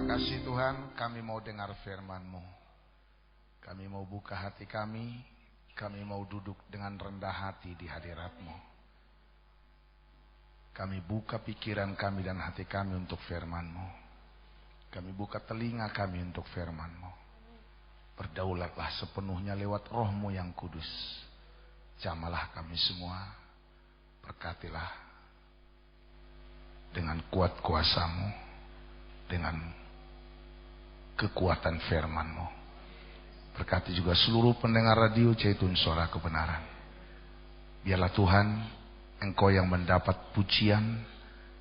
Terima kasih Tuhan, kami mau dengar firman-Mu. Kami mau buka hati kami mau duduk dengan rendah hati di hadirat-Mu. Kami buka pikiran kami dan hati kami untuk firman-Mu. Kami buka telinga kami untuk firman-Mu. Berdaulatlah sepenuhnya lewat Roh-Mu yang kudus. Jamalah kami semua, berkatilah dengan kuat kuasa-Mu, dengan kekuatan firman-Mu. Berkati juga seluruh pendengar radio Zaitun Suara Kebenaran. Biarlah Tuhan, Engkau yang mendapat pujian,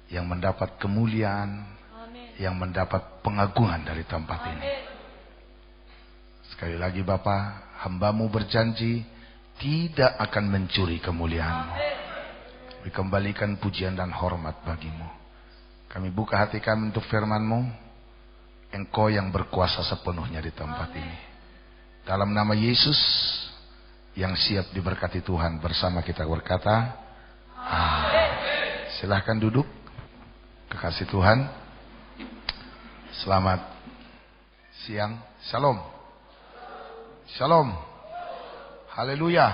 yang mendapat kemuliaan, amin, yang mendapat pengagungan dari tempat amin ini. Sekali lagi Bapa, hamba-Mu berjanji tidak akan mencuri kemuliaan-Mu. Dikembalikan pujian dan hormat bagi-Mu. Kami buka hati kami untuk firman-Mu. Engkau yang berkuasa sepenuhnya di tempat amin ini. Dalam nama Yesus yang siap diberkati Tuhan, bersama kita berkata amin. Silahkan duduk. Kekasih Tuhan, selamat siang. Shalom. Shalom. Haleluya.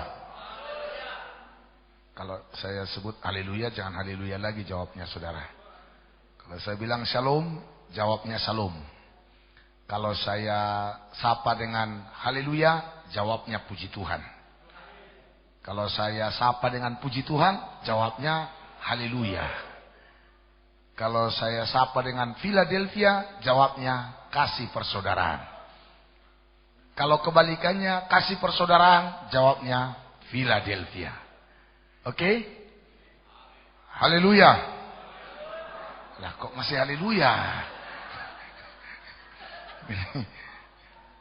Kalau saya sebut haleluya, jangan haleluya lagi jawabnya saudara. Kalau saya bilang shalom, jawabnya shalom. Kalau saya sapa dengan haleluya, jawabnya puji Tuhan. Kalau saya sapa dengan puji Tuhan, jawabnya haleluya. Kalau saya sapa dengan Philadelphia, jawabnya kasih persaudaraan. Kalau kebalikannya kasih persaudaraan, jawabnya Philadelphia. Oke? Haleluya. Lah kok masih haleluya?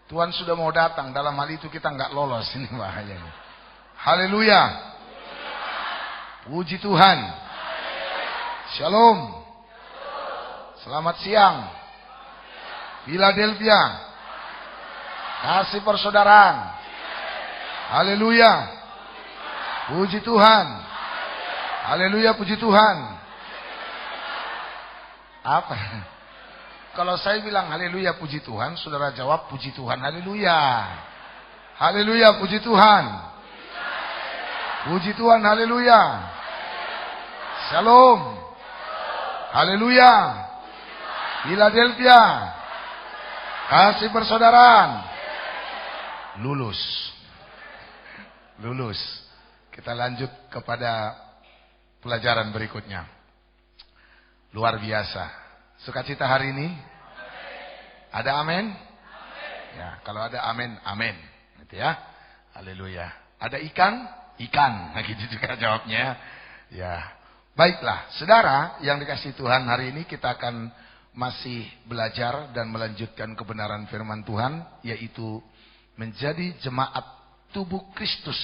Tuhan sudah mau datang, dalam hal itu kita nggak lolos, ini bahayanya. Haleluya. Puji Tuhan. Shalom. Selamat siang. Philadelphia. Kasih persaudaraan. Haleluya. Puji Tuhan. Haleluya, puji Tuhan. Apa? Kalau saya bilang haleluya puji Tuhan, saudara jawab puji Tuhan haleluya. Haleluya puji Tuhan. Puji Tuhan haleluya. Shalom. Haleluya. Philadelphia. Kasih persaudaraan. Lulus. Lulus. Kita lanjut kepada pelajaran berikutnya. Luar biasa. Sukacita hari ini? Ada amin? Ya, kalau ada amin, amin. Gitu ya. Haleluya. Ada ikan? Ikan. Nah, gitu juga jawabnya. Ya. Baiklah, saudara yang dikasihi Tuhan, hari ini kita akan masih belajar dan melanjutkan kebenaran firman Tuhan, yaitu menjadi jemaat tubuh Kristus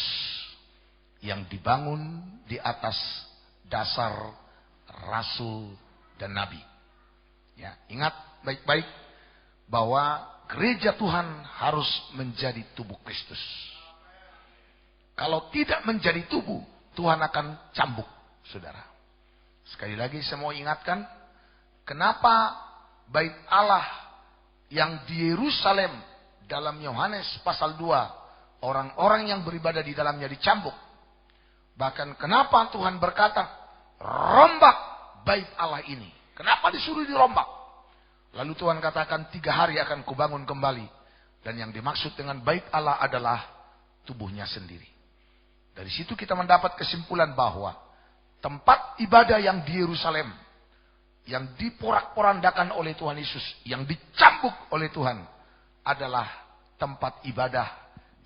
yang dibangun di atas dasar rasul dan nabi. Ya, ingat baik-baik bahwa gereja Tuhan harus menjadi tubuh Kristus. Kalau tidak menjadi tubuh, Tuhan akan cambuk, saudara. Sekali lagi saya mau ingatkan, kenapa bait Allah yang di Yerusalem dalam Yohanes pasal 2, orang-orang yang beribadah di dalamnya dicambuk. Bahkan kenapa Tuhan berkata, rombak bait Allah ini. Kenapa disuruh dirombak? Lalu Tuhan katakan 3 hari akan kubangun kembali. Dan yang dimaksud dengan bait Allah adalah tubuhnya sendiri. Dari situ kita mendapat kesimpulan bahwa tempat ibadah yang di Yerusalem, yang diporak-porandakan oleh Tuhan Yesus, yang dicambuk oleh Tuhan, adalah tempat ibadah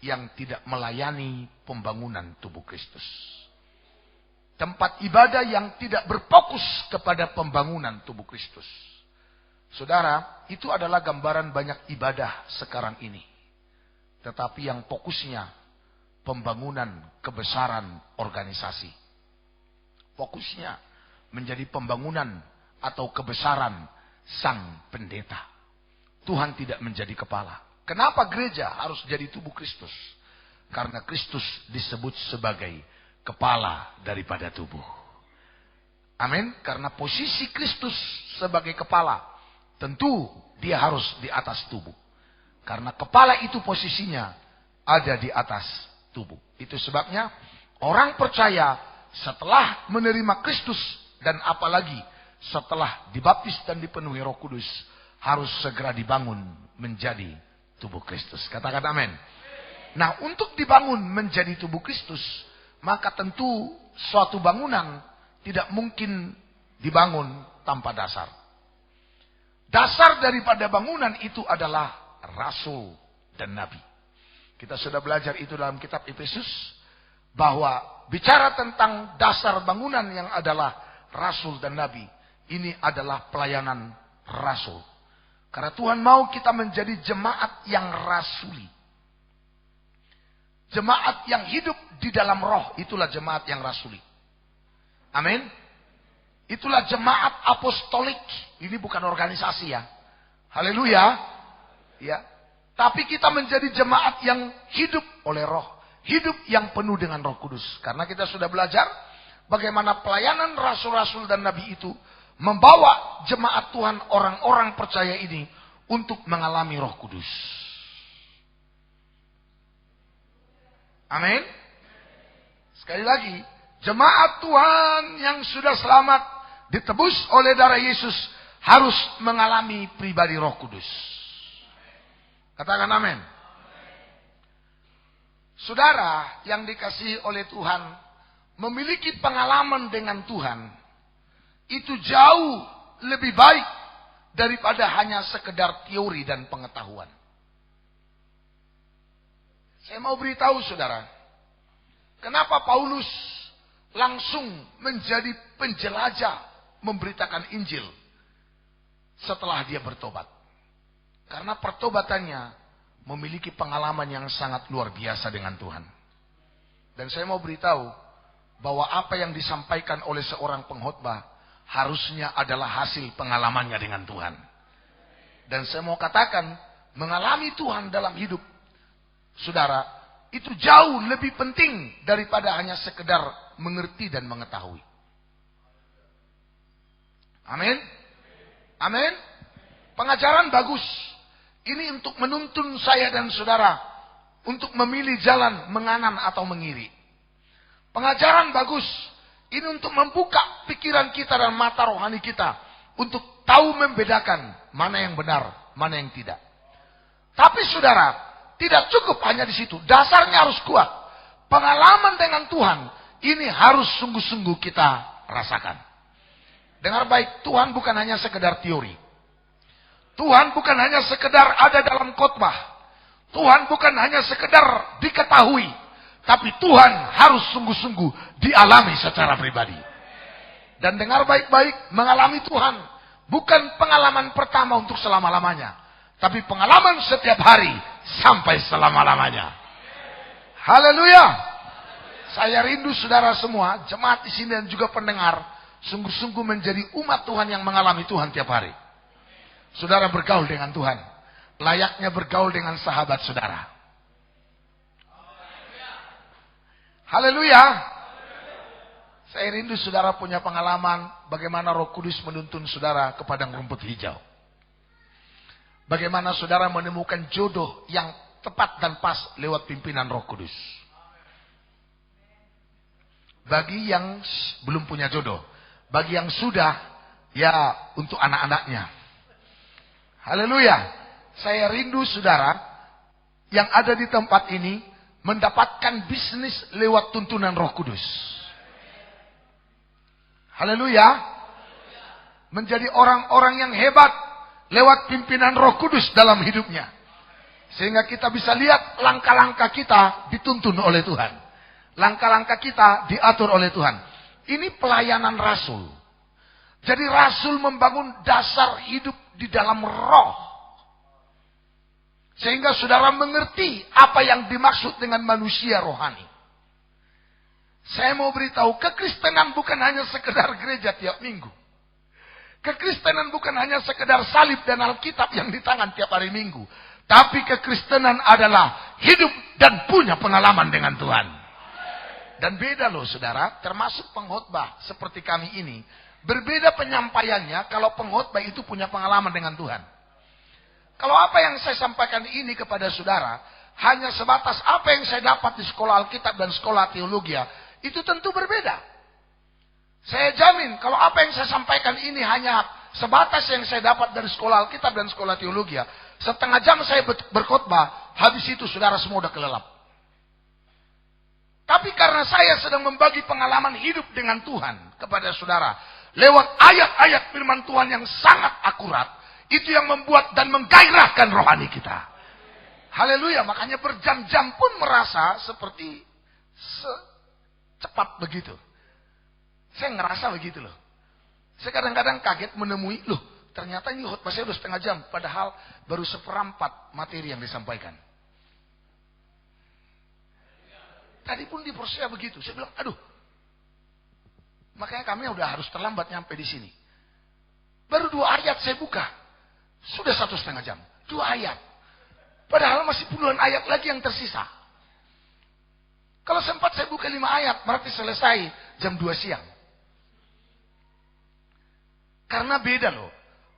yang tidak melayani pembangunan tubuh Kristus. Tempat ibadah yang tidak berfokus kepada pembangunan tubuh Kristus. Saudara, itu adalah gambaran banyak ibadah sekarang ini. Tetapi yang fokusnya pembangunan kebesaran organisasi. Fokusnya menjadi pembangunan atau kebesaran sang pendeta. Tuhan tidak menjadi kepala. Kenapa gereja harus jadi tubuh Kristus? Karena Kristus disebut sebagai kepala daripada tubuh. Amin. Karena posisi Kristus sebagai kepala tentu dia harus di atas tubuh. Karena kepala itu posisinya ada di atas tubuh. Itu sebabnya orang percaya setelah menerima Kristus dan apalagi setelah dibaptis dan dipenuhi Roh Kudus harus segera dibangun menjadi tubuh Kristus. Katakan amin. Nah, untuk dibangun menjadi tubuh Kristus, maka tentu suatu bangunan tidak mungkin dibangun tanpa dasar. Dasar daripada bangunan itu adalah rasul dan nabi. Kita sudah belajar itu dalam kitab Efesus, bahwa bicara tentang dasar bangunan yang adalah rasul dan nabi, ini adalah pelayanan rasul. Karena Tuhan mau kita menjadi jemaat yang rasuli. Jemaat yang hidup di dalam roh, itulah jemaat yang rasuli. Amin. Itulah jemaat apostolik. Ini bukan organisasi ya. Haleluya. Ya. Tapi kita menjadi jemaat yang hidup oleh roh. Hidup yang penuh dengan Roh Kudus. Karena kita sudah belajar bagaimana pelayanan rasul-rasul dan nabi itu membawa jemaat Tuhan, orang-orang percaya ini untuk mengalami Roh Kudus. Amin. Sekali lagi, jemaat Tuhan yang sudah selamat, ditebus oleh darah Yesus, harus mengalami pribadi Roh Kudus. Katakan amin. Saudara yang dikasihi oleh Tuhan, memiliki pengalaman dengan Tuhan, itu jauh lebih baik daripada hanya sekedar teori dan pengetahuan. Saya mau beritahu saudara, kenapa Paulus langsung menjadi penjelajah memberitakan Injil setelah dia bertobat. Karena pertobatannya memiliki pengalaman yang sangat luar biasa dengan Tuhan. Dan saya mau beritahu bahwa apa yang disampaikan oleh seorang pengkhotbah harusnya adalah hasil pengalamannya dengan Tuhan. Dan saya mau katakan, mengalami Tuhan dalam hidup saudara, itu jauh lebih penting daripada hanya sekedar mengerti dan mengetahui. Amin. Amin. Pengajaran bagus. Ini untuk menuntun saya dan saudara untuk memilih jalan menganan atau mengiri. Pengajaran bagus. Ini untuk membuka pikiran kita dan mata rohani kita untuk tahu membedakan mana yang benar, mana yang tidak. Tapi saudara, tidak cukup hanya di situ. Dasarnya harus kuat. Pengalaman dengan Tuhan ini harus sungguh-sungguh kita rasakan. Dengar baik, Tuhan bukan hanya sekedar teori. Tuhan bukan hanya sekedar ada dalam khotbah. Tuhan bukan hanya sekedar diketahui. Tapi Tuhan harus sungguh-sungguh dialami secara pribadi. Dan dengar baik-baik, mengalami Tuhan bukan pengalaman pertama untuk selama-lamanya. Tapi pengalaman setiap hari sampai selama-lamanya. Haleluya. Saya rindu saudara semua, jemaat di sini dan juga pendengar, sungguh-sungguh menjadi umat Tuhan yang mengalami Tuhan tiap hari. Saudara bergaul dengan Tuhan, layaknya bergaul dengan sahabat saudara. Haleluya. Saya rindu saudara punya pengalaman bagaimana Roh Kudus menuntun saudara ke padang rumput hijau. Bagaimana saudara menemukan jodoh yang tepat dan pas lewat pimpinan Roh Kudus. Bagi yang belum punya jodoh. Bagi yang sudah, ya untuk anak-anaknya. Haleluya. Saya rindu saudara yang ada di tempat ini mendapatkan bisnis lewat tuntunan Roh Kudus. Haleluya. Menjadi orang-orang yang hebat lewat pimpinan Roh Kudus dalam hidupnya. Sehingga kita bisa lihat langkah-langkah kita dituntun oleh Tuhan. Langkah-langkah kita diatur oleh Tuhan. Ini pelayanan rasul. Jadi rasul membangun dasar hidup di dalam roh. Sehingga saudara mengerti apa yang dimaksud dengan manusia rohani. Saya mau beritahu, kekristenan bukan hanya sekedar gereja tiap minggu. Kekristenan bukan hanya sekedar salib dan Alkitab yang di tangan tiap hari Minggu. Tapi kekristenan adalah hidup dan punya pengalaman dengan Tuhan. Dan beda loh saudara, termasuk pengkhotbah seperti kami ini. Berbeda penyampaiannya kalau pengkhotbah itu punya pengalaman dengan Tuhan. Kalau apa yang saya sampaikan ini kepada saudara hanya sebatas apa yang saya dapat di sekolah Alkitab dan sekolah teologi, itu tentu berbeda. Saya jamin kalau apa yang saya sampaikan ini hanya sebatas yang saya dapat dari sekolah Alkitab dan sekolah teologi, setengah jam saya berkhotbah, habis itu saudara semua udah kelelap. Tapi karena saya sedang membagi pengalaman hidup dengan Tuhan kepada saudara, lewat ayat-ayat firman Tuhan yang sangat akurat, itu yang membuat dan menggairahkan rohani kita. Haleluya, makanya berjam-jam pun merasa seperti secepat begitu. Saya ngerasa begitu loh. Saya kadang-kadang kaget menemui, loh ternyata ini khotbah saya udah setengah jam, padahal baru seperempat materi yang disampaikan. Tadi pun di proses begitu. Saya bilang, aduh. Makanya kami udah harus terlambat nyampe di sini. Baru 2 ayat saya buka. Sudah 1,5 jam. 2 ayat. Padahal masih puluhan ayat lagi yang tersisa. Kalau sempat saya buka 5 ayat, berarti selesai jam 2 siang. Karena beda loh.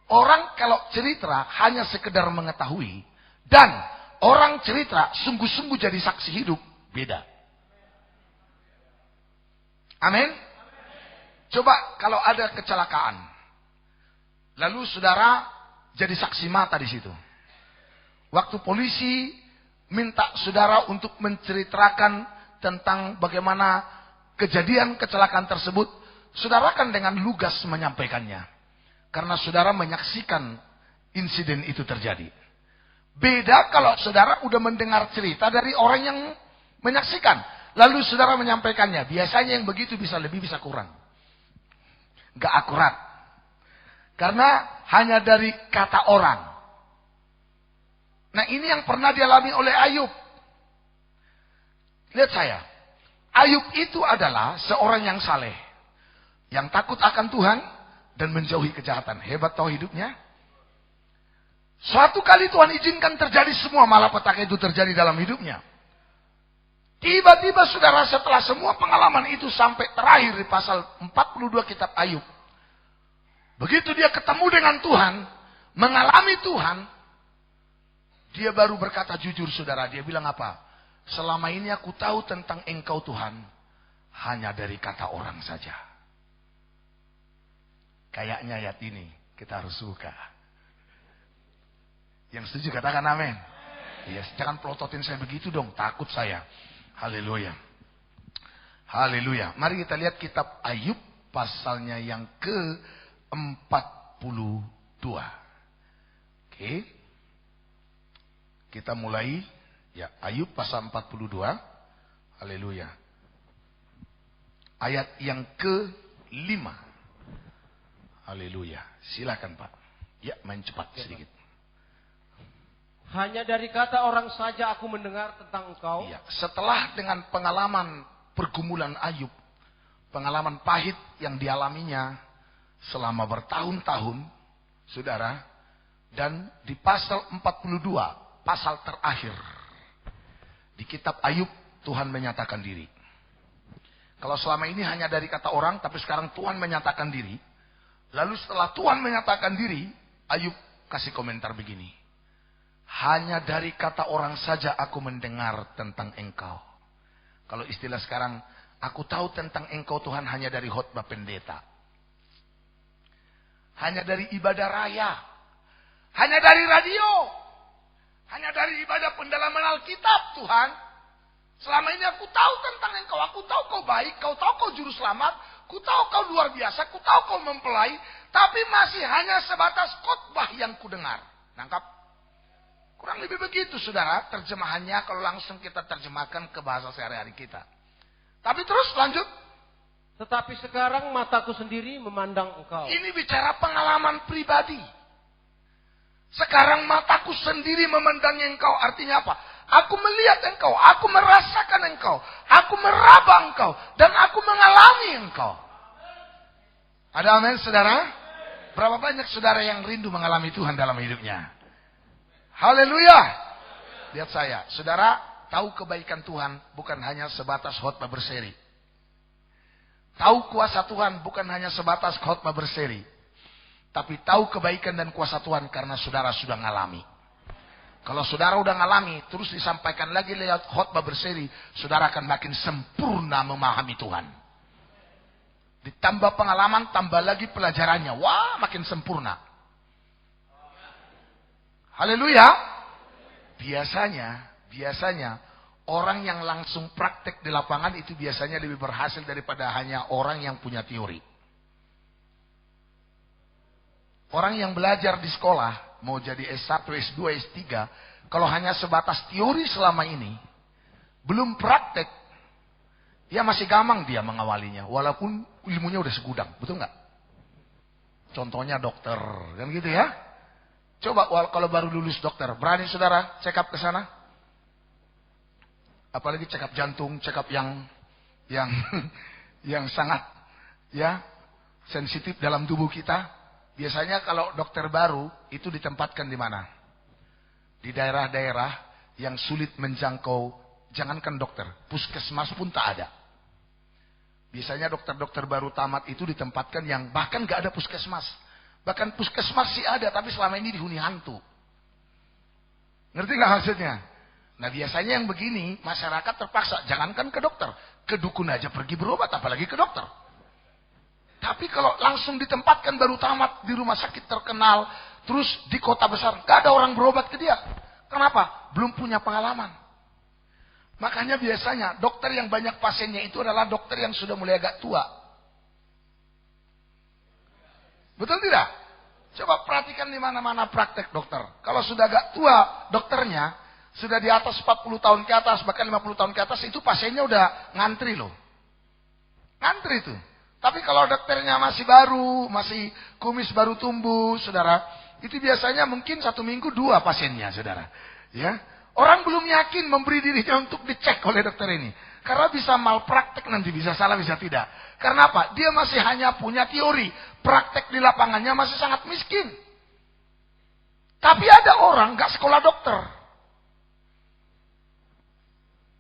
Orang kalau cerita hanya sekedar mengetahui. Dan orang cerita sungguh-sungguh jadi saksi hidup. Beda. Amin. Coba kalau ada kecelakaan, lalu saudara jadi saksi mata di situ. Waktu polisi minta saudara untuk menceritakan tentang bagaimana kejadian kecelakaan tersebut, saudara kan dengan lugas menyampaikannya. Karena saudara menyaksikan insiden itu terjadi. Beda kalau saudara udah mendengar cerita dari orang yang menyaksikan. Lalu saudara menyampaikannya. Biasanya yang begitu bisa lebih, bisa kurang. Gak akurat. Karena hanya dari kata orang. Nah ini yang pernah dialami oleh Ayub. Lihat saya. Ayub itu adalah seorang yang saleh. Yang takut akan Tuhan dan menjauhi kejahatan. Hebat tahu hidupnya. Suatu kali Tuhan izinkan terjadi semua malapetaka itu terjadi dalam hidupnya. Tiba-tiba saudara setelah semua pengalaman itu sampai terakhir di pasal 42 kitab Ayub. Begitu dia ketemu dengan Tuhan, mengalami Tuhan, dia baru berkata jujur saudara. Dia bilang apa? Selama ini aku tahu tentang Engkau Tuhan, hanya dari kata orang saja. Kayaknya ayat ini kita harus suka. Yang setuju katakan amin. Yes, jangan pelototin saya begitu dong, takut saya. Haleluya. Haleluya. Mari kita lihat kitab Ayub pasalnya yang ke-42. Oke. Kita mulai ya Ayub pasal 42. Haleluya. Ayat yang ke-5. Haleluya. Silakan Pak. Ya, main cepat sedikit. Hanya dari kata orang saja aku mendengar tentang Engkau. Iya. Setelah dengan pengalaman pergumulan Ayub, pengalaman pahit yang dialaminya selama bertahun-tahun, saudara, dan di pasal 42, pasal terakhir di kitab Ayub, Tuhan menyatakan diri. Kalau selama ini hanya dari kata orang, tapi sekarang Tuhan menyatakan diri. Lalu setelah Tuhan menyatakan diri, Ayub kasih komentar begini. Hanya dari kata orang saja aku mendengar tentang Engkau. Kalau istilah sekarang, aku tahu tentang Engkau Tuhan hanya dari khotbah pendeta. Hanya dari ibadah raya. Hanya dari radio. Hanya dari ibadah pendalaman Alkitab Tuhan. Selama ini aku tahu tentang Engkau. Aku tahu Kau baik, Kau tahu Kau juru selamat. Ku tahu Kau luar biasa, ku tahu Kau mempelai. Tapi masih hanya sebatas khotbah yang ku dengar. Nangkap? Kurang lebih begitu saudara terjemahannya kalau langsung kita terjemahkan ke bahasa sehari-hari kita. Tapi terus lanjut. Tetapi sekarang mataku sendiri memandang Engkau. Ini bicara pengalaman pribadi. Sekarang mataku sendiri memandang Engkau. Artinya apa? Aku melihat Engkau. Aku merasakan Engkau. Aku meraba Engkau. Dan aku mengalami Engkau. Ada amin saudara? Berapa banyak saudara yang rindu mengalami Tuhan dalam hidupnya? Haleluya. Lihat saya. Saudara tahu kebaikan Tuhan bukan hanya sebatas khotbah berseri. Tahu kuasa Tuhan bukan hanya sebatas khotbah berseri. Tapi tahu kebaikan dan kuasa Tuhan karena saudara sudah ngalami. Kalau saudara udah ngalami, terus disampaikan lagi lewat khotbah berseri, saudara akan makin sempurna memahami Tuhan. Ditambah pengalaman, tambah lagi pelajarannya. Wah, makin sempurna. Haleluya. Biasanya orang yang langsung praktek di lapangan itu biasanya lebih berhasil daripada hanya orang yang punya teori. Orang yang belajar di sekolah, mau jadi S1, S2, S3, kalau hanya sebatas teori selama ini, belum praktek, ya masih gampang dia mengawalinya. Walaupun ilmunya udah segudang, betul nggak? Contohnya dokter, kan gitu ya. Coba kalau baru lulus dokter, berani saudara check up ke sana? Apalagi check up jantung, check up yang sangat ya sensitif dalam tubuh kita. Biasanya kalau dokter baru itu ditempatkan di mana? Di daerah-daerah yang sulit menjangkau, jangankan dokter, puskesmas pun tak ada. Biasanya dokter-dokter baru tamat itu ditempatkan yang bahkan gak ada puskesmas. Bahkan puskesmas sih ada, tapi selama ini dihuni hantu. Ngerti gak maksudnya? Nah biasanya yang begini, masyarakat terpaksa, jangankan ke dokter, ke dukun aja pergi berobat, apalagi ke dokter. Tapi kalau langsung ditempatkan baru tamat di rumah sakit terkenal, terus di kota besar, gak ada orang berobat ke dia. Kenapa? Belum punya pengalaman. Makanya biasanya dokter yang banyak pasiennya itu adalah dokter yang sudah mulai agak tua. Betul tidak? Coba perhatikan di mana-mana praktek dokter. Kalau sudah agak tua dokternya, sudah di atas 40 tahun ke atas, bahkan 50 tahun ke atas, itu pasiennya udah ngantri loh. Ngantri itu. Tapi kalau dokternya masih baru, masih kumis baru tumbuh, saudara, itu biasanya mungkin 1 minggu 2 pasiennya, saudara. Ya, orang belum yakin memberi dirinya untuk dicek oleh dokter ini, karena bisa malpraktek nanti, bisa salah, bisa tidak. Karena apa? Dia masih hanya punya teori, praktek di lapangannya masih sangat miskin. Tapi ada orang nggak sekolah dokter,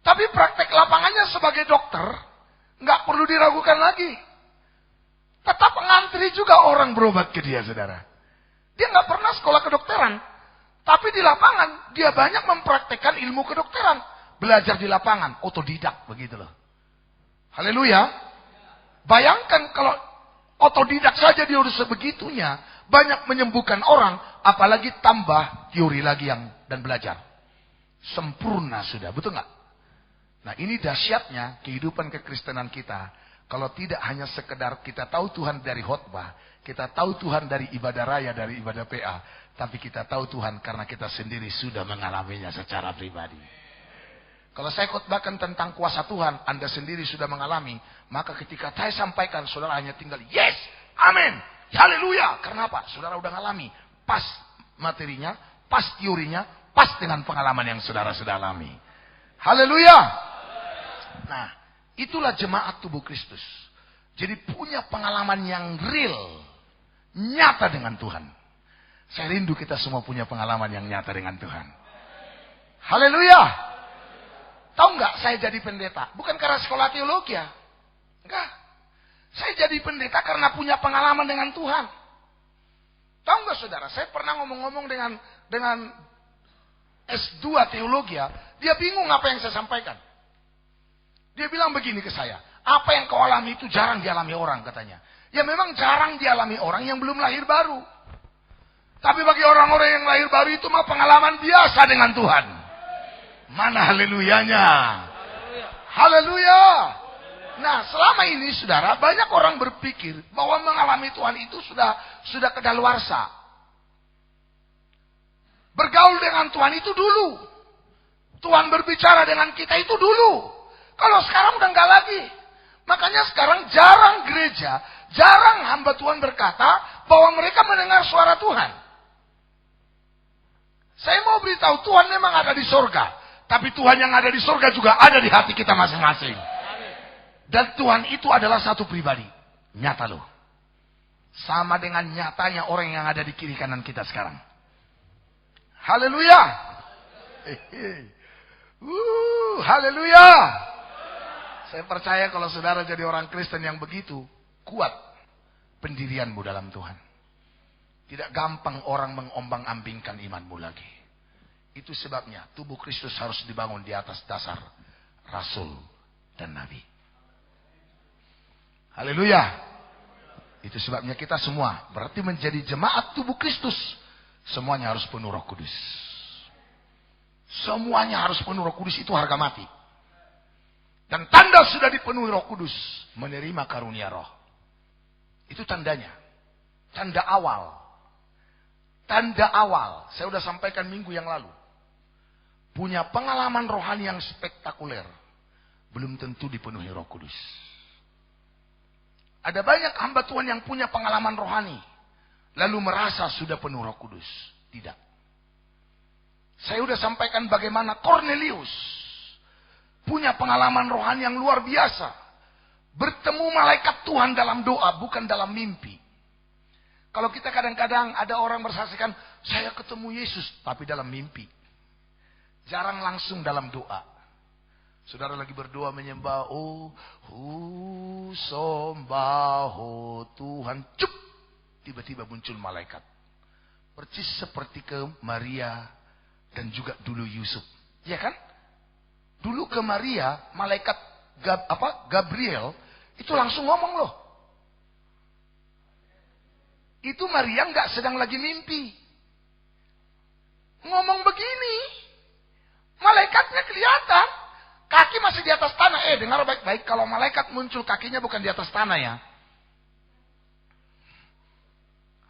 tapi praktek lapangannya sebagai dokter, nggak perlu diragukan lagi. Tetap ngantri juga orang berobat ke dia, saudara. Dia nggak pernah sekolah kedokteran. Tapi di lapangan, dia banyak mempraktekkan ilmu kedokteran. Belajar di lapangan, otodidak, begitu loh. Haleluya. Bayangkan kalau otodidak saja dia udah sebegitunya. Banyak menyembuhkan orang, apalagi tambah teori lagi dan belajar. Sempurna sudah, betul nggak? Nah ini dahsyatnya kehidupan kekristenan kita. Kalau tidak hanya sekedar kita tahu Tuhan dari khotbah, kita tahu Tuhan dari ibadah raya, dari ibadah PA, tapi kita tahu Tuhan karena kita sendiri sudah mengalaminya secara pribadi. Kalau saya khotbahkan tentang kuasa Tuhan, Anda sendiri sudah mengalami, maka ketika saya sampaikan, saudara hanya tinggal yes, amin, haleluya. Karena apa? Saudara udah ngalami, pas materinya, pas teorinya, pas dengan pengalaman yang saudara sudah alami. Haleluya. Nah, itulah jemaat tubuh Kristus. Jadi punya pengalaman yang real, nyata dengan Tuhan. Saya rindu kita semua punya pengalaman yang nyata dengan Tuhan. Haleluya. Tahu nggak saya jadi pendeta? Bukan karena sekolah teologi ya. Enggak. Saya jadi pendeta karena punya pengalaman dengan Tuhan. Tahu nggak saudara? Saya pernah ngomong-ngomong dengan S2 teologi ya. Dia bingung apa yang saya sampaikan. Dia bilang begini ke saya, apa yang kau alami itu jarang dialami orang katanya. Ya memang jarang dialami orang yang belum lahir baru. Tapi bagi orang-orang yang lahir baru itu mah pengalaman biasa dengan Tuhan. Mana haleluyanya? Haleluya. Nah selama ini saudara, banyak orang berpikir bahwa mengalami Tuhan itu sudah kedaluarsa. Bergaul dengan Tuhan itu dulu. Tuhan berbicara dengan kita itu dulu. Kalau sekarang udah enggak lagi. Makanya sekarang jarang gereja, jarang hamba Tuhan berkata bahwa mereka mendengar suara Tuhan. Saya mau beritahu Tuhan memang ada di sorga. Tapi Tuhan yang ada di sorga juga ada di hati kita masing-masing. Dan Tuhan itu adalah satu pribadi. Nyata loh. Sama dengan nyatanya orang yang ada di kiri kanan kita sekarang. Haleluya. Haleluya. Saya percaya kalau saudara jadi orang Kristen yang begitu, kuat pendirianmu dalam Tuhan. Tidak gampang orang mengombang-ambingkan imanmu lagi. Itu sebabnya tubuh Kristus harus dibangun di atas dasar Rasul dan Nabi. Haleluya. Itu sebabnya kita semua berarti menjadi jemaat tubuh Kristus. Semuanya harus penuh Roh Kudus. Semuanya harus penuh Roh Kudus, itu harga mati. Dan tanda sudah dipenuhi Roh Kudus, menerima karunia Roh. Itu tandanya. Tanda awal. Tanda awal. Saya sudah sampaikan minggu yang lalu. Punya pengalaman rohani yang spektakuler. Belum tentu dipenuhi Roh Kudus. Ada banyak hamba Tuhan yang punya pengalaman rohani. Lalu merasa sudah penuh Roh Kudus. Tidak. Saya sudah sampaikan bagaimana Cornelius punya pengalaman rohani yang luar biasa. Bertemu malaikat Tuhan dalam doa, bukan dalam mimpi. Kalau kita kadang-kadang ada orang bersaksikan, saya ketemu Yesus, tapi dalam mimpi. Jarang langsung dalam doa. Saudara lagi berdoa menyembah, sembah Tuhan. Cup! Tiba-tiba muncul malaikat. Persis seperti ke Maria dan juga dulu Yusuf. Ya kan? Dulu ke Maria, malaikat Gabriel itu langsung ngomong loh. Itu Maria nggak sedang lagi mimpi. Ngomong begini. Malaikatnya kelihatan. Kaki masih di atas tanah. Dengar baik-baik. Kalau malaikat muncul kakinya bukan di atas tanah ya.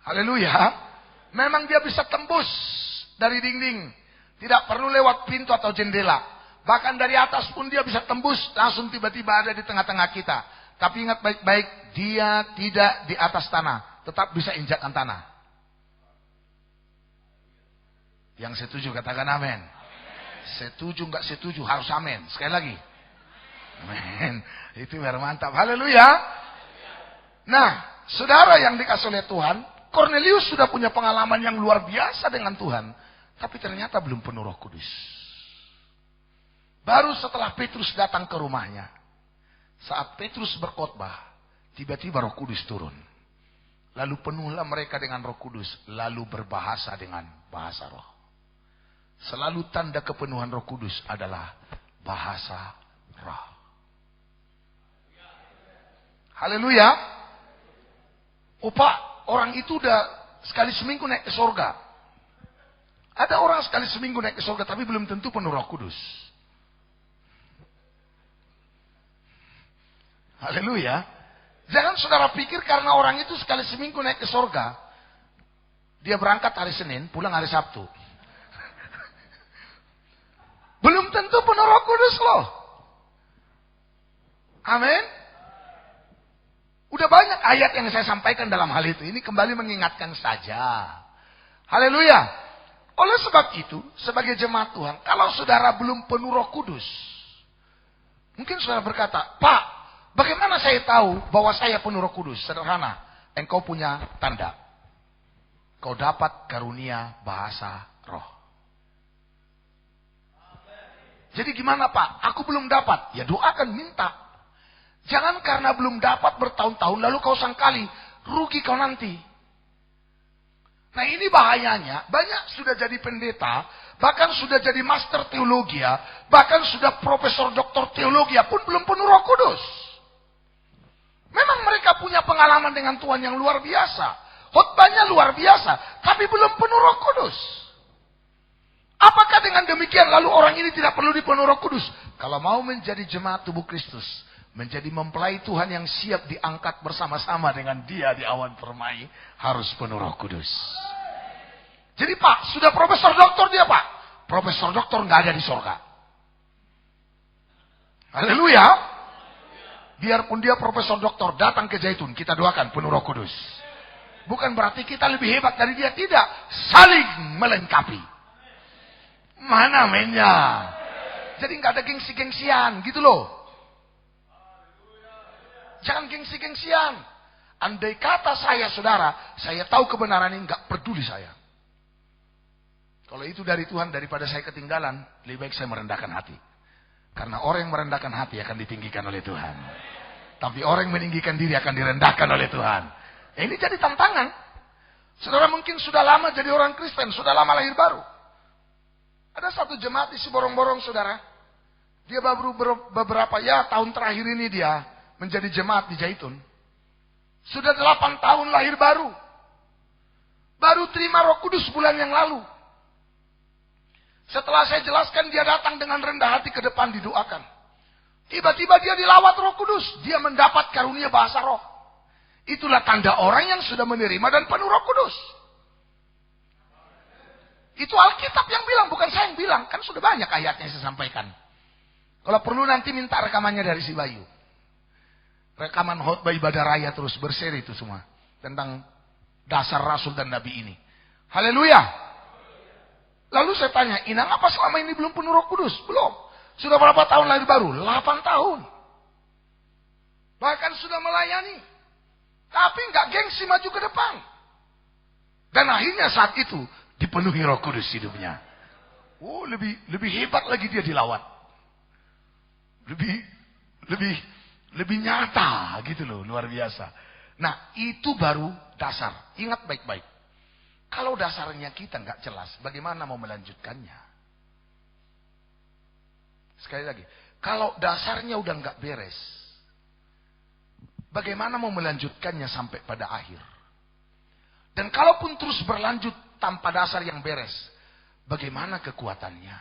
Haleluya. Memang dia bisa tembus dari dinding. Tidak perlu lewat pintu atau jendela. Bahkan dari atas pun dia bisa tembus. Langsung tiba-tiba ada di tengah-tengah kita. Tapi ingat baik-baik. Dia tidak di atas tanah. Tetap bisa injakkan tanah. Yang setuju katakan amin. Setuju nggak setuju harus amin. Sekali lagi. Amin. Itu biar mantap. Haleluya. Nah, saudara yang dikasih oleh Tuhan. Cornelius sudah punya pengalaman yang luar biasa dengan Tuhan. Tapi ternyata belum penuh Roh Kudus. Baru setelah Petrus datang ke rumahnya. Saat Petrus berkhotbah, tiba-tiba Roh Kudus turun. Lalu penuhlah mereka dengan Roh Kudus. Lalu berbahasa dengan bahasa roh. Selalu tanda kepenuhan Roh Kudus adalah bahasa roh. Haleluya. Pak, orang itu udah sekali seminggu naik ke surga. Ada orang sekali seminggu naik ke surga tapi belum tentu penuh Roh Kudus. Haleluya. Jangan saudara pikir karena orang itu sekali seminggu naik ke surga. Dia berangkat hari Senin, pulang hari Sabtu. Belum tentu penuh Roh Kudus loh. Amin. Udah banyak ayat yang saya sampaikan dalam hal itu. Ini kembali mengingatkan saja. Haleluya. Oleh sebab itu, sebagai jemaat Tuhan, kalau saudara belum penuh Roh Kudus, mungkin saudara berkata, Pak, bagaimana saya tahu bahwa saya penuh Roh Kudus? Sederhana, engkau punya tanda. Kau dapat karunia bahasa roh. Jadi gimana Pak? Aku belum dapat. Ya doakan, minta. Jangan karena belum dapat bertahun-tahun lalu kau sangkali. Rugi kau nanti. Nah ini bahayanya. Banyak sudah jadi pendeta. Bahkan sudah jadi master teologi. Bahkan sudah profesor doktor teologi pun belum penuh Roh Kudus. Memang mereka punya pengalaman dengan Tuhan yang luar biasa. Khotbahnya luar biasa. Tapi belum penuh Roh Kudus. Apakah dengan demikian lalu orang ini tidak perlu dipenuhi Roh Kudus? Kalau mau menjadi jemaat tubuh Kristus. Menjadi mempelai Tuhan yang siap diangkat bersama-sama dengan dia di awan permai. Harus penuh Roh Kudus. Jadi Pak, sudah profesor doktor dia Pak. Profesor doktor nggak ada di surga. Haleluya. Biarpun dia profesor doktor datang ke Zaitun. Kita doakan penuh Roh Kudus. Bukan berarti kita lebih hebat dari dia. Tidak. Saling melengkapi. Mana mainnya? Jadi nggak ada gengsi-gengsian gitu loh. Jangan gengsi-gengsian. Andai kata saya saudara, saya tahu kebenaran ini nggak peduli saya. Kalau itu dari Tuhan daripada saya ketinggalan, lebih baik saya merendahkan hati. Karena orang yang merendahkan hati akan ditinggikan oleh Tuhan. Tapi orang yang meninggikan diri akan direndahkan oleh Tuhan. Ini jadi tantangan. Saudara mungkin sudah lama jadi orang Kristen, sudah lama lahir baru. Ada satu jemaat isi borong-borong, saudara. Dia baru beberapa tahun terakhir ini dia menjadi jemaat di Jaitun. Sudah 8 tahun lahir baru. Baru terima Roh Kudus bulan yang lalu. Setelah saya jelaskan, dia datang dengan rendah hati ke depan didoakan. Tiba-tiba dia dilawat Roh Kudus. Dia mendapat karunia bahasa roh. Itulah tanda orang yang sudah menerima dan penuh Roh Kudus. Itu Alkitab yang bilang, bukan saya yang bilang. Kan sudah banyak ayatnya saya sampaikan. Kalau perlu nanti minta rekamannya dari si Bayu. Rekaman khotbah ibadah raya terus berseri itu semua. Tentang dasar Rasul dan Nabi ini. Haleluya. Lalu saya tanya, Inang apa selama ini belum penuh Roh Kudus? Belum. Sudah berapa tahun lahir baru? 8 tahun. Bahkan sudah melayani. Tapi nggak gengsi maju ke depan. Dan akhirnya saat itu dipenuhi Roh Kudus hidupnya. Oh, lebih hebat lagi dia dilawat. Lebih nyata gitu loh, luar biasa. Nah, itu baru dasar. Ingat baik-baik. Kalau dasarnya kita nggak jelas, bagaimana mau melanjutkannya? Sekali lagi, kalau dasarnya udah nggak beres, bagaimana mau melanjutkannya sampai pada akhir? Dan kalaupun terus berlanjut tanpa dasar yang beres, bagaimana kekuatannya?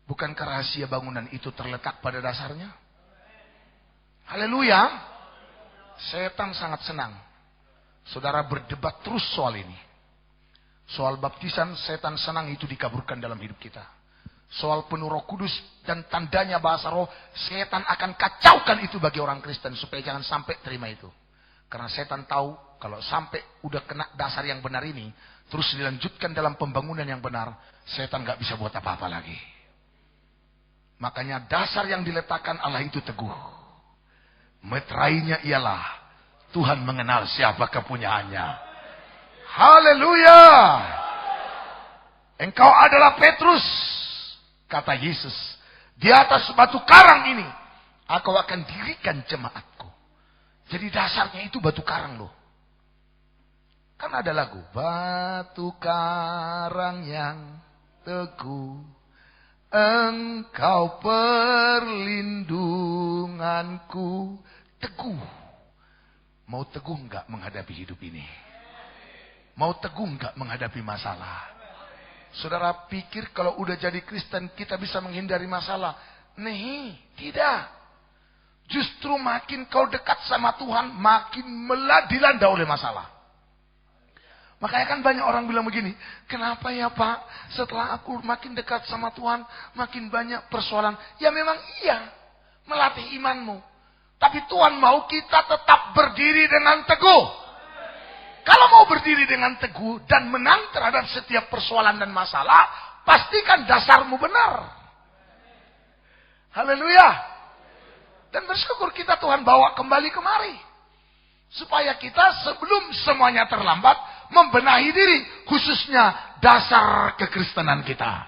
Bukankah rahasia bangunan itu terletak pada dasarnya? Haleluya. Setan sangat senang saudara berdebat terus soal ini. Soal baptisan, setan senang itu dikaburkan dalam hidup kita. Soal penuh Roh Kudus dan tandanya bahasa roh, setan akan kacaukan itu bagi orang Kristen supaya jangan sampai terima itu. Karena setan tahu kalau sampai udah kena dasar yang benar ini, terus dilanjutkan dalam pembangunan yang benar, setan gak bisa buat apa-apa lagi. Makanya dasar yang diletakkan Allah itu teguh. Meterainya ialah Tuhan mengenal siapa kepunyaannya. Haleluya. Engkau adalah Petrus, kata Yesus. Di atas batu karang ini aku akan dirikan jemaatku. Jadi dasarnya itu batu karang loh. Kan ada lagu, batu karang yang teguh, engkau perlindunganku. Teguh. Mau teguh enggak menghadapi hidup ini? Mau teguh enggak menghadapi masalah? Saudara pikir kalau udah jadi Kristen kita bisa menghindari masalah? Nih, tidak. Justru makin kau dekat sama Tuhan, makin dilanda oleh masalah. Makanya kan banyak orang bilang begini, kenapa ya Pak, setelah aku makin dekat sama Tuhan, makin banyak persoalan. Ya memang iya, melatih imanmu. Tapi Tuhan mau kita tetap berdiri dengan teguh. Kalau mau berdiri dengan teguh dan menang terhadap setiap persoalan dan masalah, pastikan dasarmu benar. Haleluya. Dan bersyukur kita Tuhan bawa kembali kemari. Supaya kita sebelum semuanya terlambat, membenahi diri. Khususnya dasar kekristenan kita.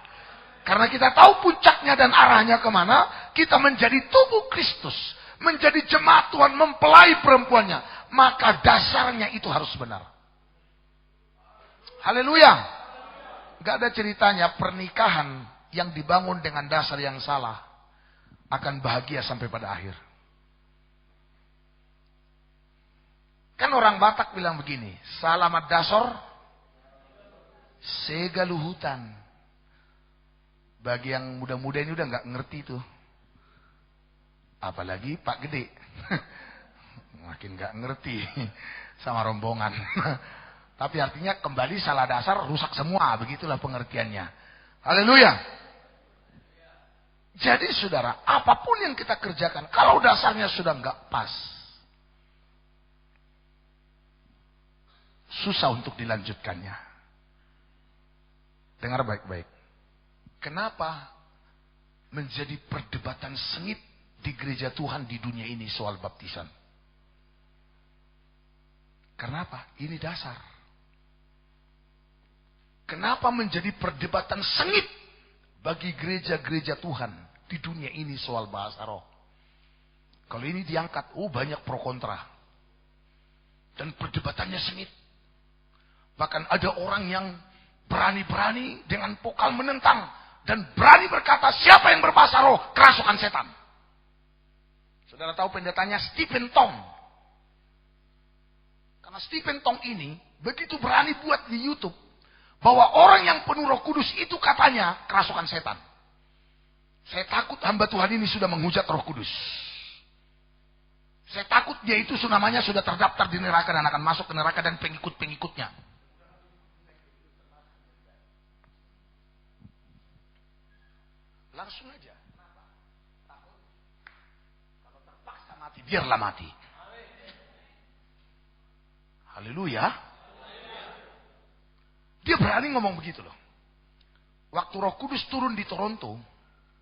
Karena kita tahu puncaknya dan arahnya kemana, kita menjadi tubuh Kristus. Menjadi jemaat Tuhan, mempelai perempuannya. Maka dasarnya itu harus benar. Haleluya. Gak ada ceritanya pernikahan yang dibangun dengan dasar yang salah akan bahagia sampai pada akhir. Kan orang Batak bilang begini, salamat dasor segaluhutan. Bagi yang muda-muda ini udah gak ngerti tuh. Apalagi Pak Gede. Makin gak ngerti sama rombongan. Tapi artinya kembali salah dasar rusak semua. Begitulah pengertiannya. Haleluya. Jadi saudara, apapun yang kita kerjakan, kalau dasarnya sudah gak pas, susah untuk dilanjutkannya. Dengar baik-baik. Kenapa menjadi perdebatan sengit di gereja Tuhan di dunia ini soal baptisan? Kenapa? Ini dasar. Kenapa menjadi perdebatan sengit bagi gereja-gereja Tuhan di dunia ini soal bahasa roh. Kalau ini diangkat, banyak pro kontra. Dan perdebatannya sengit. Bahkan ada orang yang berani-berani dengan vokal menentang. Dan berani berkata, siapa yang berbahasa roh, kerasukan setan. Saudara tahu pendetanya Stephen Tong. Karena Stephen Tong ini begitu berani buat di YouTube. Bahwa orang yang penuh Roh Kudus itu katanya kerasukan setan. Saya takut hamba Tuhan ini sudah menghujat Roh Kudus. Saya takut dia itu namanya sudah terdaftar di neraka dan akan masuk ke neraka dan pengikut-pengikutnya. Langsung aja. Takut. Kalau terpaksa mati, biarlah mati. Haleluya. Dia berani ngomong begitu loh. Waktu Roh Kudus turun di Toronto,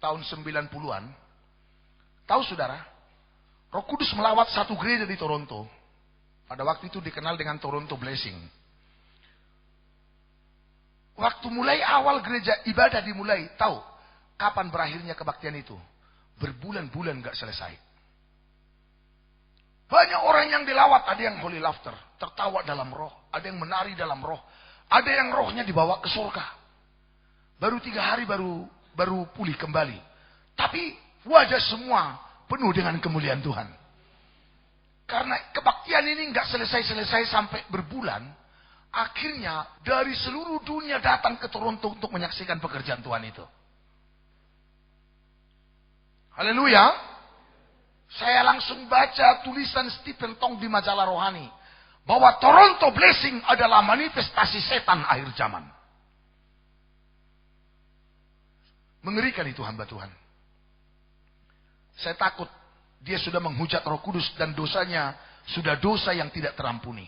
tahun 90-an. Tahu saudara, Roh Kudus melawat satu gereja di Toronto. Pada waktu itu dikenal dengan Toronto Blessing. Waktu mulai awal gereja ibadah dimulai, tahu kapan berakhirnya kebaktian itu? Berbulan-bulan gak selesai. Banyak orang yang dilawat, ada yang holy laughter, tertawa dalam roh, ada yang menari dalam roh, ada yang rohnya dibawa ke surga. Baru 3 hari baru pulih kembali. Tapi wajah semua penuh dengan kemuliaan Tuhan. Karena kebaktian ini nggak selesai-selesai sampai berbulan. Akhirnya dari seluruh dunia datang ke Toronto untuk menyaksikan pekerjaan Tuhan itu. Haleluya. Saya langsung baca tulisan Stephen Tong di majalah rohani. Bahwa Toronto Blessing adalah manifestasi setan akhir zaman. Mengerikan itu hamba Tuhan. Saya takut dia sudah menghujat Roh Kudus dan dosanya sudah dosa yang tidak terampuni.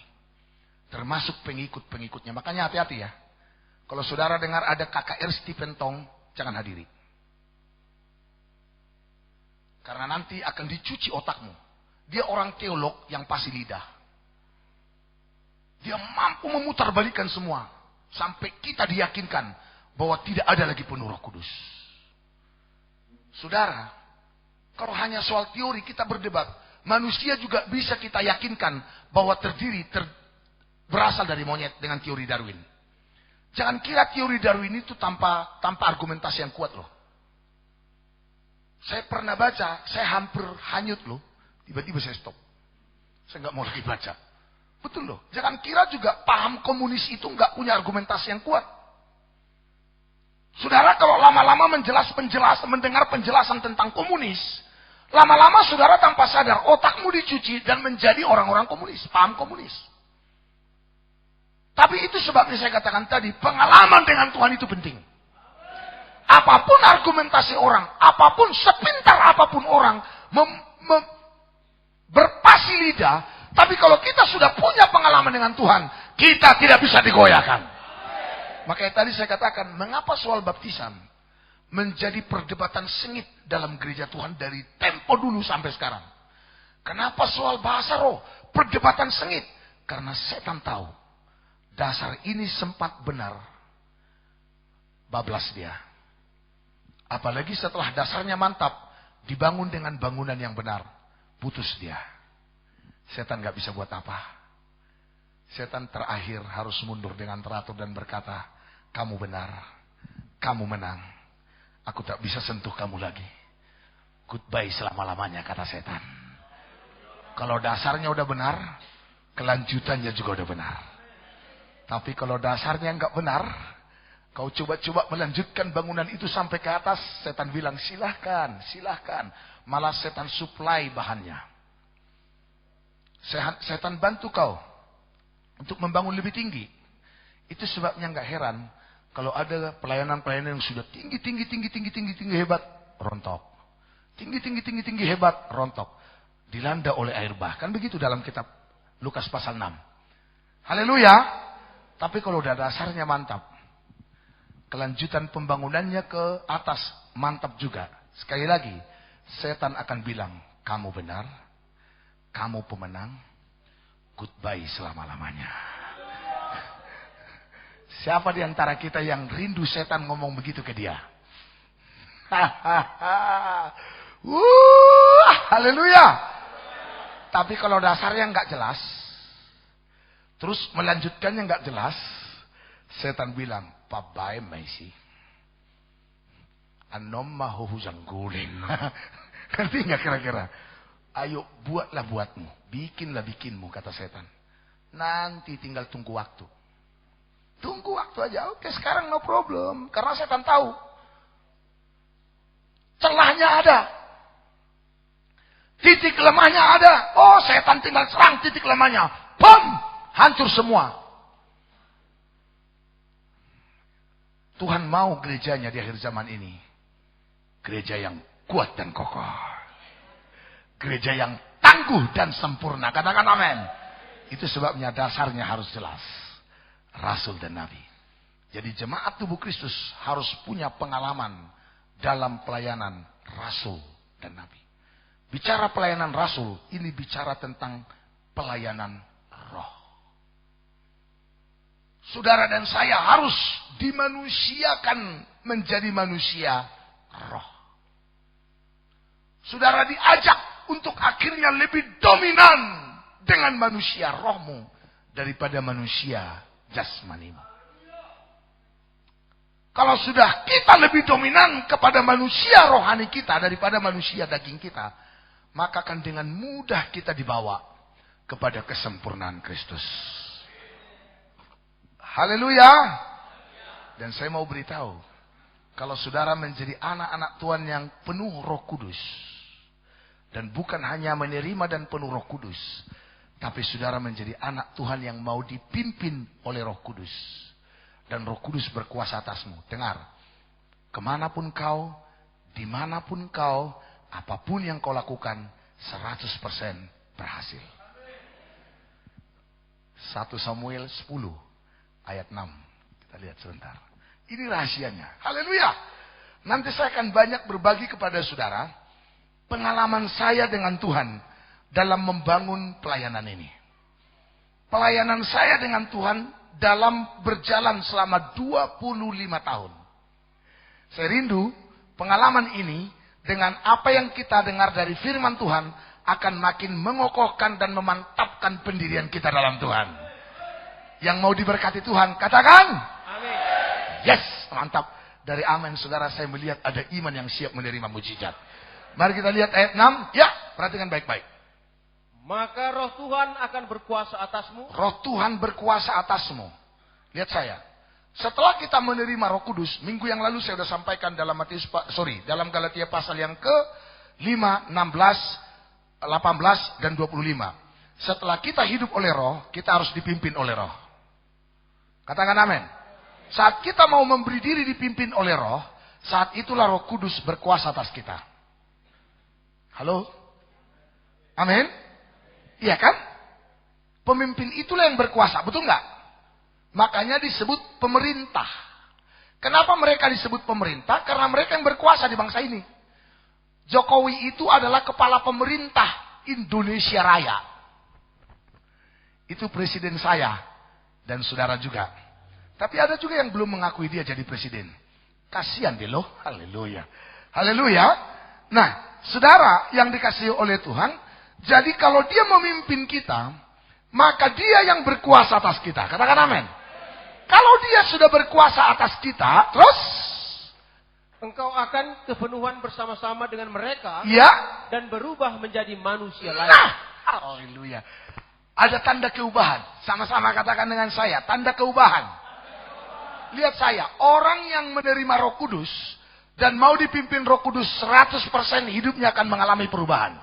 Termasuk pengikut-pengikutnya. Makanya hati-hati ya. Kalau saudara dengar ada KKR Stephen Tong, jangan hadiri. Karena nanti akan dicuci otakmu. Dia orang teolog yang pasti lidah. Dia mampu memutarbalikkan semua. Sampai kita diyakinkan bahwa tidak ada lagi penuh Roh Kudus. Saudara, kalau hanya soal teori kita berdebat, manusia juga bisa kita yakinkan bahwa berasal dari monyet dengan teori Darwin. Jangan kira teori Darwin itu tanpa argumentasi yang kuat loh. Saya pernah baca, saya hampir hanyut loh. Tiba-tiba saya stop. Saya nggak mau lagi baca. Betul loh. Jangan kira juga paham komunis itu nggak punya argumentasi yang kuat. Saudara kalau lama-lama mendengar penjelasan tentang komunis, lama-lama saudara tanpa sadar otakmu dicuci dan menjadi orang-orang komunis, paham komunis. Tapi itu sebabnya saya katakan tadi, pengalaman dengan Tuhan itu penting. Apapun argumentasi orang, apapun sepintar apapun orang berpasi lidah, tapi kalau kita sudah punya pengalaman dengan Tuhan, kita tidak bisa digoyahkan. Makanya tadi saya katakan, mengapa soal baptisan menjadi perdebatan sengit dalam gereja Tuhan dari tempo dulu sampai sekarang. Kenapa soal bahasa roh perdebatan sengit? Karena setan tahu dasar ini sempat benar, bablas dia. Apalagi setelah dasarnya mantap, dibangun dengan bangunan yang benar, putus dia. Setan gak bisa buat apa. Setan terakhir harus mundur dengan teratur dan berkata, kamu benar, kamu menang. Aku tak bisa sentuh kamu lagi. Goodbye selama-lamanya, kata setan. Kalau dasarnya udah benar, kelanjutannya juga udah benar. Tapi kalau dasarnya nggak benar, kau coba-coba melanjutkan bangunan itu sampai ke atas, setan bilang silahkan, silahkan. Malah setan supply bahannya. Setan bantu kau untuk membangun lebih tinggi. Itu sebabnya nggak heran kalau ada pelayanan-pelayanan yang sudah tinggi hebat, rontok. Tinggi hebat, rontok. Dilanda oleh air bah. Kan begitu dalam kitab Lukas pasal 6. Haleluya. Tapi kalau udah dasarnya mantap, kelanjutan pembangunannya ke atas mantap juga. Sekali lagi, setan akan bilang, kamu benar, kamu pemenang, goodbye selama-lamanya. Siapa di antara kita yang rindu setan ngomong begitu ke dia? Haleluya. Tapi kalau dasarnya nggak jelas, terus melanjutkannya nggak jelas, setan bilang, pabai maisi, anom mahu janggulin. Ngerti nggak kira-kira? Ayo buatlah buatmu, bikinlah bikinmu, kata setan. Nanti tinggal tunggu waktu. Tunggu waktu aja. Oke, sekarang no problem, karena setan tahu celahnya ada. Titik lemahnya ada. Oh, setan tinggal serang titik lemahnya. Bom! Hancur semua. Tuhan mau gerejanya di akhir zaman ini. Gereja yang kuat dan kokoh. Gereja yang tangguh dan sempurna. Katakan amin. Itu sebabnya dasarnya harus jelas. Rasul dan Nabi. Jadi jemaat tubuh Kristus harus punya pengalaman dalam pelayanan Rasul dan Nabi. Bicara pelayanan Rasul, ini bicara tentang pelayanan roh. Saudara dan saya harus dimanusiakan menjadi manusia roh. Saudara diajak untuk akhirnya lebih dominan dengan manusia rohmu daripada manusia jasmanimu. Kalau sudah kita lebih dominan kepada manusia rohani kita daripada manusia daging kita, maka akan dengan mudah kita dibawa kepada kesempurnaan Kristus. Haleluya. Dan saya mau beritahu, kalau saudara menjadi anak-anak Tuhan yang penuh Roh Kudus, dan bukan hanya menerima dan penuh Roh Kudus, tapi saudara menjadi anak Tuhan yang mau dipimpin oleh Roh Kudus, dan Roh Kudus berkuasa atasmu. Dengar, kemanapun kau, dimanapun kau, apapun yang kau lakukan, 100% berhasil. 1 Samuel 10 ayat 6. Kita lihat sebentar. Ini rahasianya. Haleluya. Nanti saya akan banyak berbagi kepada saudara pengalaman saya dengan Tuhan dalam membangun pelayanan ini. Pelayanan saya dengan Tuhan dalam berjalan selama 25 tahun. Saya rindu pengalaman ini dengan apa yang kita dengar dari firman Tuhan akan makin mengokohkan dan memantapkan pendirian kita dalam Tuhan. Yang mau diberkati Tuhan, katakan amin. Yes, mantap. Dari amin saudara, saya melihat ada iman yang siap menerima mujizat. Mari kita lihat ayat 6. Ya, perhatikan baik-baik. Maka roh Tuhan akan berkuasa atasmu. Roh Tuhan berkuasa atasmu. Lihat saya. Setelah kita menerima Roh Kudus, minggu yang lalu saya sudah sampaikan dalam dalam Galatia pasal yang ke-5, 16, 18 dan 25. Setelah kita hidup oleh Roh, kita harus dipimpin oleh Roh. Katakan amin. Saat kita mau memberi diri dipimpin oleh Roh, saat itulah Roh Kudus berkuasa atas kita. Halo? Amin? Iya kan? Pemimpin itulah yang berkuasa, betul nggak? Makanya disebut pemerintah. Kenapa mereka disebut pemerintah? Karena mereka yang berkuasa di bangsa ini. Jokowi itu adalah kepala pemerintah Indonesia Raya. Itu presiden saya dan saudara juga. Tapi ada juga yang belum mengakui dia jadi presiden. Kasihan dia loh. Haleluya. Haleluya. Nah, saudara yang dikasihi oleh Tuhan, jadi kalau dia memimpin kita, maka dia yang berkuasa atas kita. Katakan amin. Kalau dia sudah berkuasa atas kita, terus engkau akan kepenuhan bersama-sama dengan mereka, ya, dan berubah menjadi manusia lain. Nah, haleluya. Ada tanda keubahan. Sama-sama katakan dengan saya, tanda keubahan. Lihat saya, orang yang menerima Roh Kudus dan mau dipimpin Roh Kudus 100% hidupnya akan mengalami perubahan.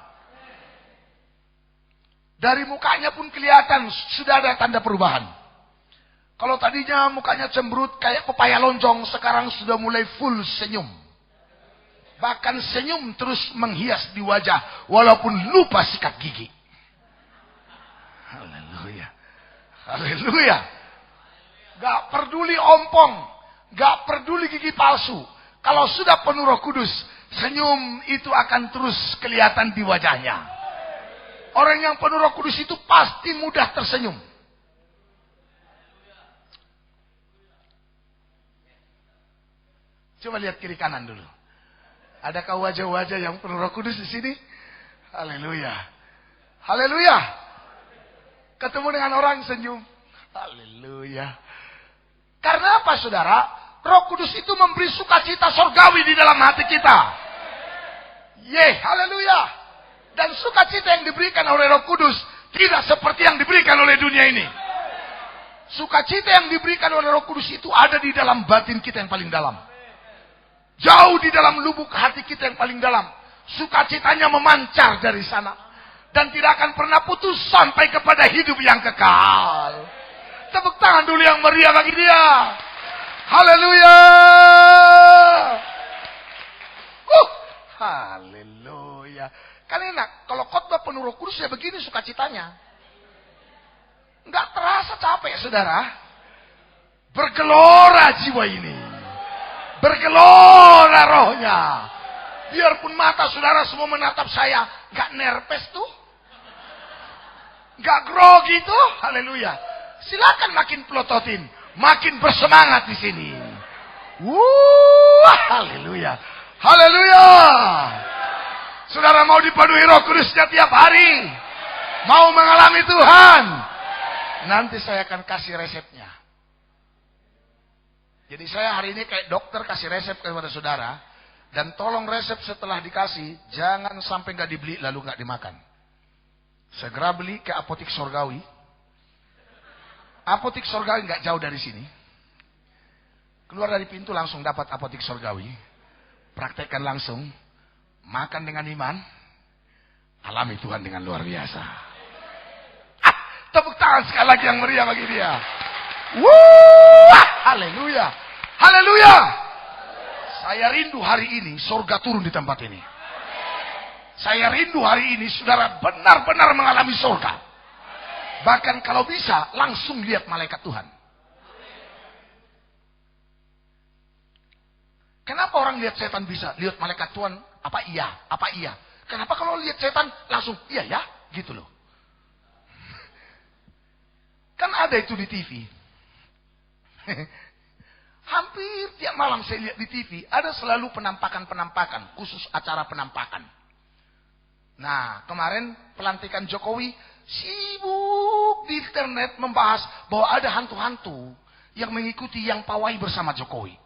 Dari mukanya pun kelihatan sudah ada tanda perubahan. Kalau tadinya mukanya cemberut kayak pepaya lonjong, sekarang sudah mulai full senyum. Bahkan senyum terus menghias di wajah walaupun lupa sikat gigi. Haleluya. Haleluya. Gak peduli ompong, gak peduli gigi palsu. Kalau sudah penuh Roh Kudus, senyum itu akan terus kelihatan di wajahnya. Orang yang penuh Roh Kudus itu pasti mudah tersenyum. Coba lihat kiri kanan dulu. Adakah wajah-wajah yang penuh Roh Kudus di sini? Haleluya. Haleluya. Ketemu dengan orang senyum. Haleluya. Karena apa saudara? Roh Kudus itu memberi sukacita surgawi di dalam hati kita. Haleluya. Dan sukacita yang diberikan oleh Roh Kudus tidak seperti yang diberikan oleh dunia ini. Sukacita yang diberikan oleh Roh Kudus itu ada di dalam batin kita yang paling dalam. Jauh di dalam lubuk hati kita yang paling dalam. Sukacitanya memancar dari sana. Dan tidak akan pernah putus sampai kepada hidup yang kekal. Tepuk tangan dulu yang meriah bagi dia. Haleluya. Haleluya. Kan enak. Kalau khotbah penuh Roh Kudus ya begini sukacitanya. Enggak terasa capek saudara. Bergelora jiwa ini. Bergelora rohnya. Biarpun mata saudara semua menatap saya. Enggak nervous tuh. Enggak grogi tuh. Haleluya. Silakan makin pelototin. Makin bersemangat di sini. Haleluya. Haleluya. Saudara mau dipenuhi Roh Kudusnya tiap hari. Mau mengalami Tuhan. Nanti saya akan kasih resepnya. Jadi saya hari ini kayak dokter kasih resep kepada saudara. Dan tolong resep setelah dikasih. Jangan sampai gak dibeli lalu gak dimakan. Segera beli ke apotik surgawi. Apotik surgawi gak jauh dari sini. Keluar dari pintu langsung dapat apotik surgawi. Praktekkan langsung. Makan dengan iman. Alami Tuhan dengan luar biasa. Tepuk tangan sekali lagi yang meriah bagi dia. Haleluya. Haleluya. Saya rindu hari ini surga turun di tempat ini. Saya rindu hari ini saudara benar-benar mengalami surga. Bahkan kalau bisa langsung lihat malaikat Tuhan. Kenapa orang lihat setan bisa? Lihat malaikat Tuhan, apa iya? Apa iya? Kenapa kalau lihat setan langsung iya ya? Gitu loh. Kan ada itu di TV. Hampir tiap malam saya lihat di TV, ada selalu penampakan-penampakan, khusus acara penampakan. Nah, kemarin pelantikan Jokowi sibuk di internet membahas bahwa ada hantu-hantu yang mengikuti yang pawai bersama Jokowi.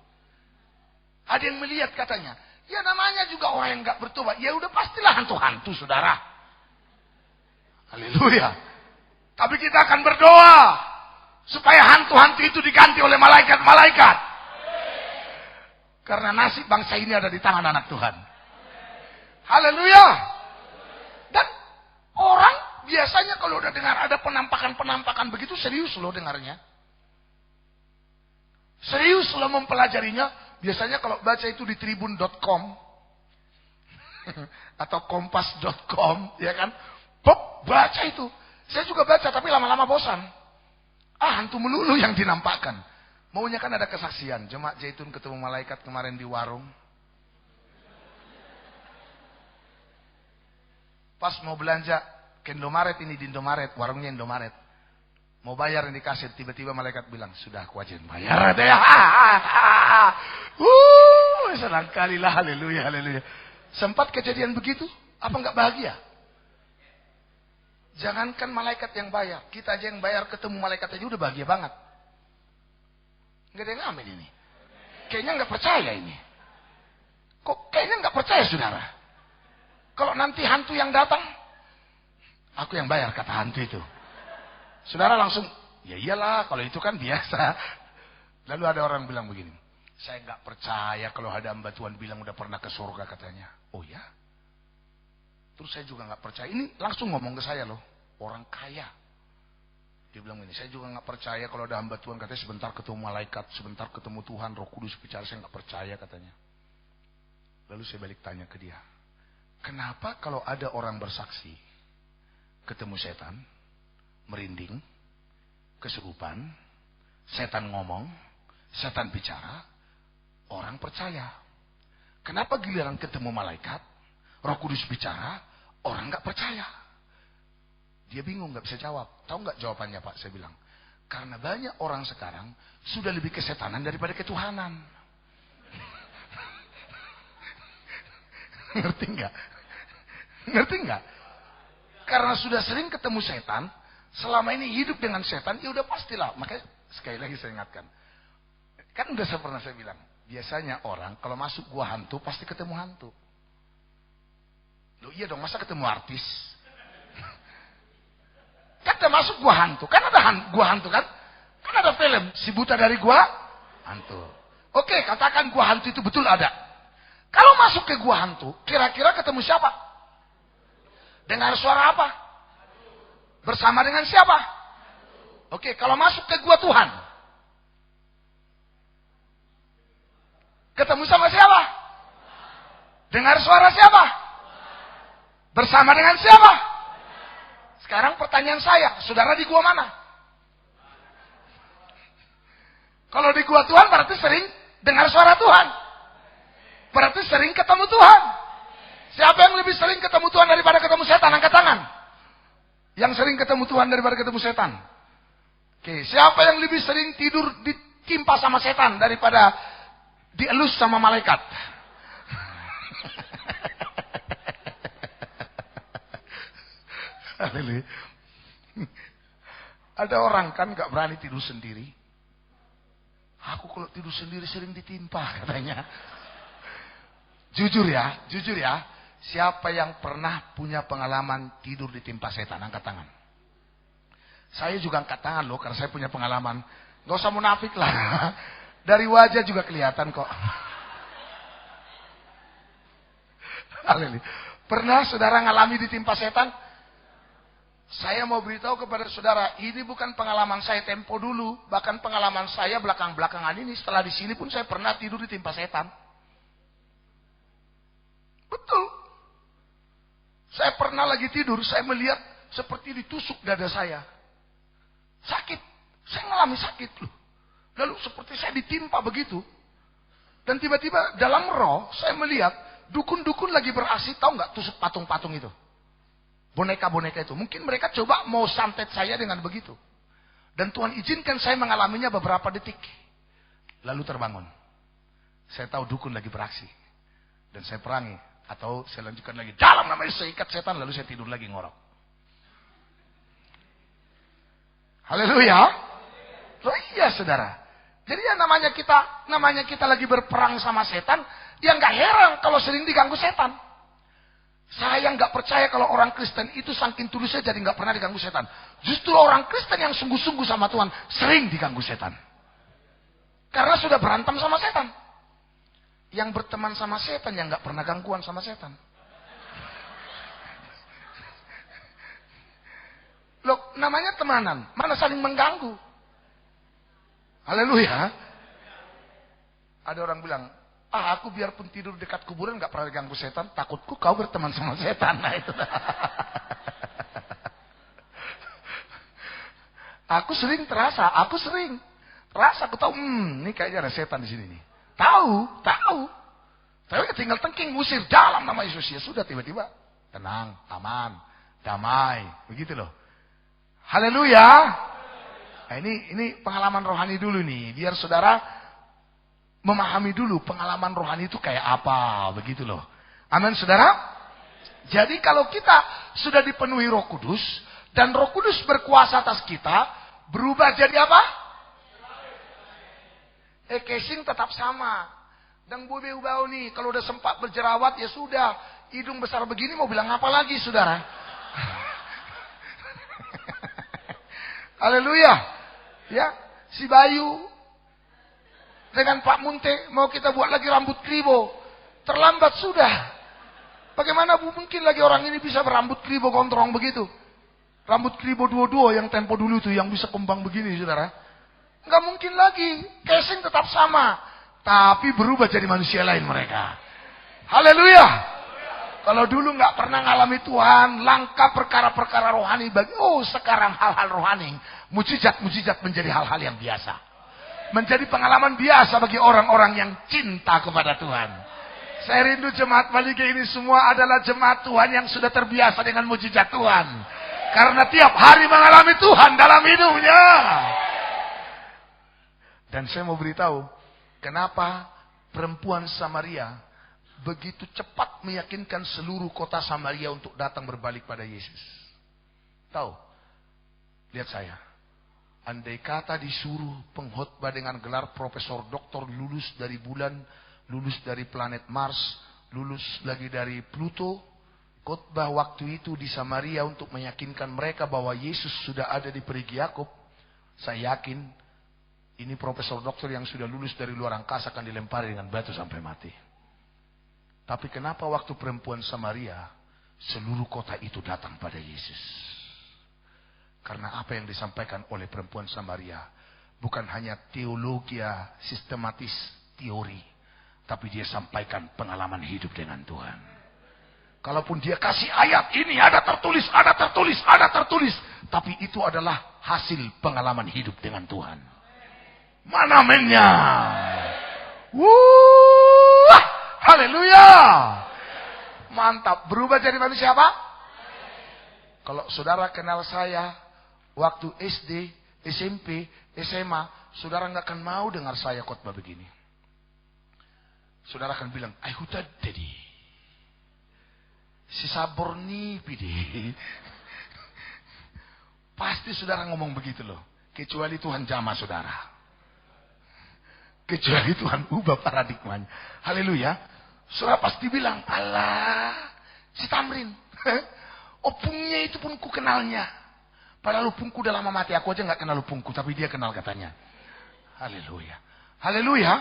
Ada yang melihat katanya, ya namanya juga orang yang gak bertobat, ya udah pastilah hantu-hantu saudara. Haleluya. Tapi kita akan berdoa supaya hantu-hantu itu diganti oleh malaikat-malaikat. Karena nasib bangsa ini ada di tangan anak Tuhan. Haleluya. Dan orang biasanya kalau udah dengar ada penampakan-penampakan begitu serius loh dengarnya. Serius loh mempelajarinya. Biasanya kalau baca itu di tribun.com atau kompas.com, ya kan? Pop, baca itu. Saya juga baca tapi lama-lama bosan. Hantu melulu yang dinampakkan. Maunya kan ada kesaksian. Jemaat Zaitun ketemu malaikat kemarin di warung. Pas mau belanja ke Indomaret ini di Indomaret, warungnya Indomaret. Mau bayar yang dikasih, tiba-tiba malaikat bilang, sudah aku ajain bayar. Senang kali lah, haleluya, haleluya. Sempat kejadian begitu, apa enggak bahagia? Jangankan malaikat yang bayar, kita aja yang bayar ketemu malaikat aja udah bahagia banget. Enggak ada yang amin ini. Kayaknya enggak percaya ini. Kok kayaknya enggak percaya saudara? Kalau nanti hantu yang datang, aku yang bayar kata hantu itu. Saudara langsung, ya iyalah kalau itu kan biasa. Lalu ada orang bilang begini, saya nggak percaya kalau ada hamba Tuhan bilang udah pernah ke surga katanya. Oh ya? Terus saya juga nggak percaya. Ini langsung ngomong ke saya loh, orang kaya. Dia bilang ini, saya juga nggak percaya kalau ada hamba Tuhan katanya sebentar ketemu malaikat, sebentar ketemu Tuhan, Roh Kudus bicara, saya nggak percaya katanya. Lalu saya balik tanya ke dia, kenapa kalau ada orang bersaksi ketemu setan? Merinding, kesurupan, setan ngomong, setan bicara, orang percaya. Kenapa giliran ketemu malaikat, Roh Kudus bicara, orang nggak percaya? Dia bingung, nggak bisa jawab. Tahu nggak jawabannya Pak? Saya bilang, karena banyak orang sekarang sudah lebih kesetanan daripada ketuhanan. Ngerti nggak? Ngerti nggak? Karena sudah sering ketemu setan, selama ini hidup dengan setan, ya udah pastilah. Makanya sekali lagi saya ingatkan. Kan udah pernah saya bilang, biasanya orang kalau masuk gua hantu pasti ketemu hantu. Loh iya dong, masa ketemu artis? Kan udah masuk gua hantu, kan ada gua hantu kan? Kan ada film, si buta dari gua hantu. Oke, katakan gua hantu itu betul ada. Kalau masuk ke gua hantu, kira-kira ketemu siapa? Dengar suara apa? Bersama dengan siapa? Oke, kalau masuk ke gua Tuhan, ketemu sama siapa? Dengar suara siapa? Bersama dengan siapa? Sekarang pertanyaan saya, saudara di gua mana? Kalau di gua Tuhan berarti sering dengar suara Tuhan. Berarti sering ketemu Tuhan. Siapa yang lebih sering ketemu Tuhan daripada ketemu setan? Angkat tangan. Yang sering ketemu Tuhan daripada ketemu setan. Oke, siapa yang lebih sering tidur ditimpa sama setan daripada dielus sama malaikat? Ada orang kan gak berani tidur sendiri. Aku kalau tidur sendiri sering ditimpa katanya. Jujur ya. Siapa yang pernah punya pengalaman tidur ditimpa setan? Angkat tangan. Saya juga angkat tangan loh, karena saya punya pengalaman. Gak usah munafik lah. Dari wajah juga kelihatan kok. Pernah saudara ngalami ditimpa setan? Saya mau beritahu kepada saudara, ini bukan pengalaman saya tempo dulu. Bahkan pengalaman saya belakang-belakangan ini, setelah di sini pun saya pernah tidur ditimpa setan. Betul. Saya pernah lagi tidur, saya melihat seperti ditusuk dada saya. Sakit. Saya ngalami sakit loh. Lalu seperti saya ditimpa begitu. Dan tiba-tiba dalam roh, saya melihat dukun-dukun lagi beraksi, tahu nggak tusuk patung-patung itu? Boneka-boneka itu. Mungkin mereka coba mau santet saya dengan begitu. Dan Tuhan izinkan saya mengalaminya beberapa detik. Lalu terbangun. Saya tahu dukun lagi beraksi. Dan saya perangi. Atau saya lanjutkan lagi. Dalam nama Yesus saya ikat setan. Lalu saya tidur lagi ngorok. Haleluya. Oh iya saudara. Jadi ya namanya kita lagi berperang sama setan. Ya nggak heran kalau sering diganggu setan. Saya nggak percaya kalau orang Kristen itu saking tulusnya jadi nggak pernah diganggu setan. Justru orang Kristen yang sungguh-sungguh sama Tuhan sering diganggu setan. Karena sudah berantem sama setan. Yang berteman sama setan yang nggak pernah gangguan sama setan. Loh, namanya temanan, mana saling mengganggu. Haleluya. Ada orang bilang, aku biarpun tidur dekat kuburan nggak pernah diganggu setan, takutku kau berteman sama setan. Nah itu. Aku sering terasa, aku tahu, ini kayaknya ada setan di sini nih. Tahu. Tapi tinggal tengking musir dalam nama Yesus. Ya sudah tiba-tiba tenang, aman, damai, begitu loh. Haleluya. Nah, ini pengalaman rohani dulu nih, biar saudara memahami dulu pengalaman rohani itu kayak apa, begitu loh. Amin saudara. Jadi kalau kita sudah dipenuhi Roh Kudus dan Roh Kudus berkuasa atas kita, berubah jadi apa? Casing tetap sama. Dan bau nih, kalau udah sempat berjerawat ya sudah, hidung besar begini mau bilang apa lagi saudara? Haleluya. Ya, si Bayu dengan Pak Munte mau kita buat lagi rambut kribo. Terlambat sudah. Bagaimana mungkin lagi orang ini bisa berambut kribo gondrong begitu? Rambut kribo dua-dua yang tempo dulu tuh yang bisa kembang begini saudara. Nggak mungkin lagi. Casing tetap sama. Tapi berubah jadi manusia lain mereka. Haleluya. Kalau dulu nggak pernah ngalami Tuhan, langkah perkara-perkara rohani sekarang hal-hal rohani, mujizat menjadi hal-hal yang biasa. Menjadi pengalaman biasa bagi orang-orang yang cinta kepada Tuhan. Saya rindu jemaat Malike ini semua adalah jemaat Tuhan yang sudah terbiasa dengan mujizat Tuhan. Karena tiap hari mengalami Tuhan dalam hidupnya. Dan saya mau beritahu, kenapa perempuan Samaria begitu cepat meyakinkan seluruh kota Samaria untuk datang berbalik pada Yesus. Tahu? Lihat saya. Andai kata disuruh pengkhotbah dengan gelar profesor doktor, lulus dari bulan, lulus dari planet Mars, lulus lagi dari Pluto, khotbah waktu itu di Samaria untuk meyakinkan mereka bahwa Yesus sudah ada di perigi Yakub, saya yakin ini profesor doktor yang sudah lulus dari luar angkasa akan dilempari dengan batu sampai mati. Tapi kenapa waktu perempuan Samaria, seluruh kota itu datang pada Yesus? Karena apa yang disampaikan oleh perempuan Samaria bukan hanya teologi sistematis teori, tapi dia sampaikan pengalaman hidup dengan Tuhan. Kalaupun dia kasih ayat ini ada tertulis, ada tertulis, ada tertulis, tapi itu adalah hasil pengalaman hidup dengan Tuhan. Mana mennya? Haleluya. Mantap. Berubah jadi manusia apa? Kalau saudara kenal saya waktu SD, SMP, SMA, saudara nggak akan mau dengar saya khotbah begini. Saudara akan bilang, "Ayo tadi, si sabor nih pide." Pasti saudara ngomong begitu loh. Kecuali Tuhan jamah saudara. Kecuali Tuhan ubah paradigmanya. Haleluya. Saudara pasti bilang, "Allah, si Tamrin. Opungnya itu pun ku kenalnya. Padahal opungku udah lama mati. Aku aja gak kenal opungku. Tapi dia kenal katanya." Haleluya. Haleluya.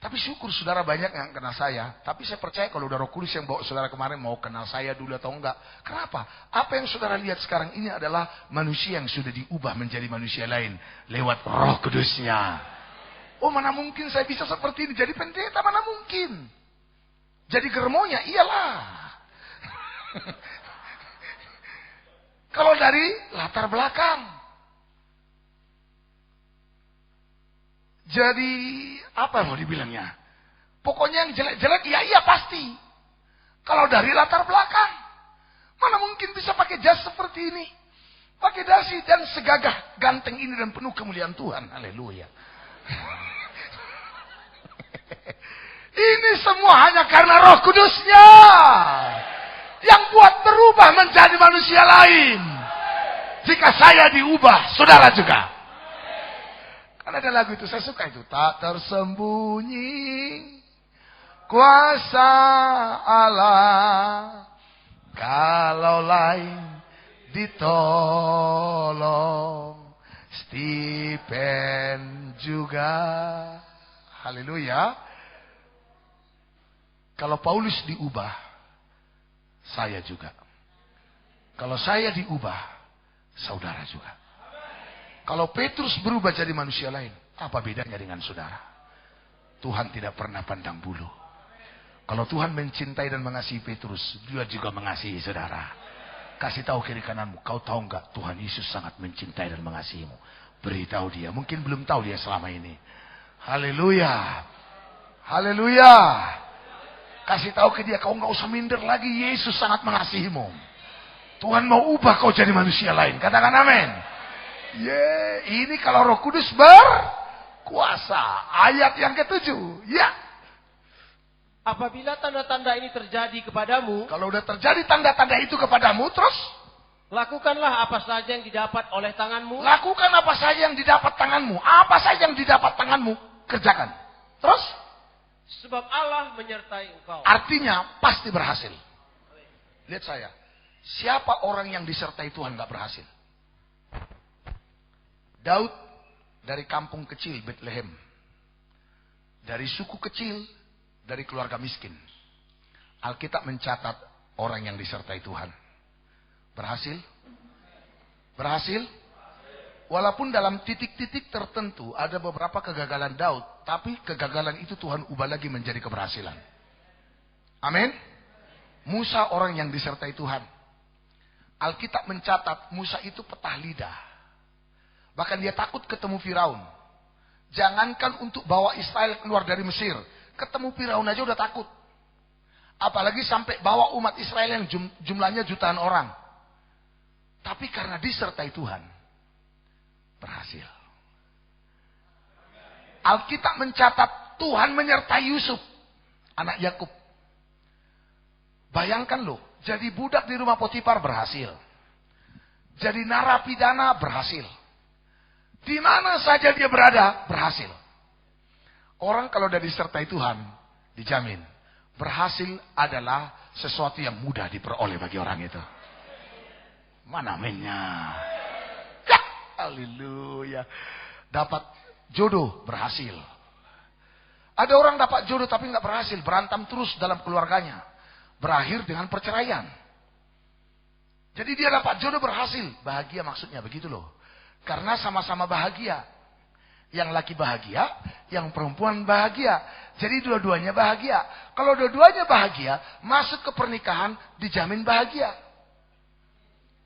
Tapi syukur saudara banyak yang kenal saya. Tapi saya percaya kalau udah Roh Kudus yang bawa saudara kemarin mau kenal saya dulu atau enggak. Kenapa? Apa yang saudara lihat sekarang ini adalah manusia yang sudah diubah menjadi manusia lain. Lewat Roh Kudusnya. Oh, mana mungkin saya bisa seperti ini. Jadi pendeta, mana mungkin. Jadi germonya, iyalah. Kalau dari latar belakang. Jadi, apa mau dibilangnya? Pokoknya yang jelek-jelek, ya iya pasti. Kalau dari latar belakang. Mana mungkin bisa pakai jas seperti ini. Pakai dasi dan segagah ganteng ini dan penuh kemuliaan Tuhan. Haleluya. Ini semua hanya karena Roh Kudusnya yang buat berubah menjadi manusia lain. Jika saya diubah, saudara juga. Karena ada lagu itu, saya suka itu. Tak tersembunyi kuasa Allah, kalau lain ditolong, Stephen juga. Haleluya. Kalau Paulus diubah, saya juga. Kalau saya diubah, saudara juga. Kalau Petrus berubah jadi manusia lain, apa bedanya dengan saudara? Tuhan tidak pernah pandang bulu. Kalau Tuhan mencintai dan mengasihi Petrus, dia juga mengasihi saudara. Kasih tahu kiri kananmu, kau tahu enggak Tuhan Yesus sangat mencintai dan mengasihimu. Beritahu dia, mungkin belum tahu dia selama ini. Haleluya. Haleluya. Kasih tahu ke dia, kau enggak usah minder lagi, Yesus sangat mengasihimu. Tuhan mau ubah kau jadi manusia lain. Katakan amin. Ini kalau Roh Kudus berkuasa. Ayat yang ke-7. Ya. Apabila tanda-tanda ini terjadi kepadamu, kalau udah terjadi tanda-tanda itu kepadamu, terus lakukanlah apa saja yang didapat oleh tanganmu. Lakukan apa saja yang didapat tanganmu. Apa saja yang didapat tanganmu, kerjakan. Terus? Sebab Allah menyertai engkau. Artinya pasti berhasil. Lihat saya. Siapa orang yang disertai Tuhan gak berhasil? Daud dari kampung kecil Bethlehem. Dari suku kecil, dari keluarga miskin. Alkitab mencatat orang yang disertai Tuhan. Berhasil? Berhasil? Walaupun dalam titik-titik tertentu ada beberapa kegagalan Daud, tapi kegagalan itu Tuhan ubah lagi menjadi keberhasilan. Amin. Musa orang yang disertai Tuhan. Alkitab mencatat Musa itu petah lidah. Bahkan dia takut ketemu Firaun. Jangankan untuk bawa Israel keluar dari Mesir, ketemu Firaun aja udah takut. Apalagi sampai bawa umat Israel yang jumlahnya jutaan orang. Tapi karena disertai Tuhan, berhasil. Alkitab mencatat Tuhan menyertai Yusuf. anak Yakub. Bayangkan loh, jadi budak di rumah Potifar berhasil. Jadi narapidana berhasil. Di mana saja dia berada, berhasil. Orang kalau sudah disertai Tuhan, dijamin. Berhasil adalah sesuatu yang mudah diperoleh bagi orang itu. Mana aminnya? Ya, haleluya. Dapat jodoh, berhasil. Ada orang dapat jodoh tapi nggak berhasil, berantem terus dalam keluarganya. Berakhir dengan perceraian. Jadi dia dapat jodoh berhasil. Bahagia maksudnya begitu loh. Karena sama-sama bahagia. Yang laki bahagia, yang perempuan bahagia. Jadi dua-duanya bahagia. Kalau dua-duanya bahagia, masuk ke pernikahan dijamin bahagia.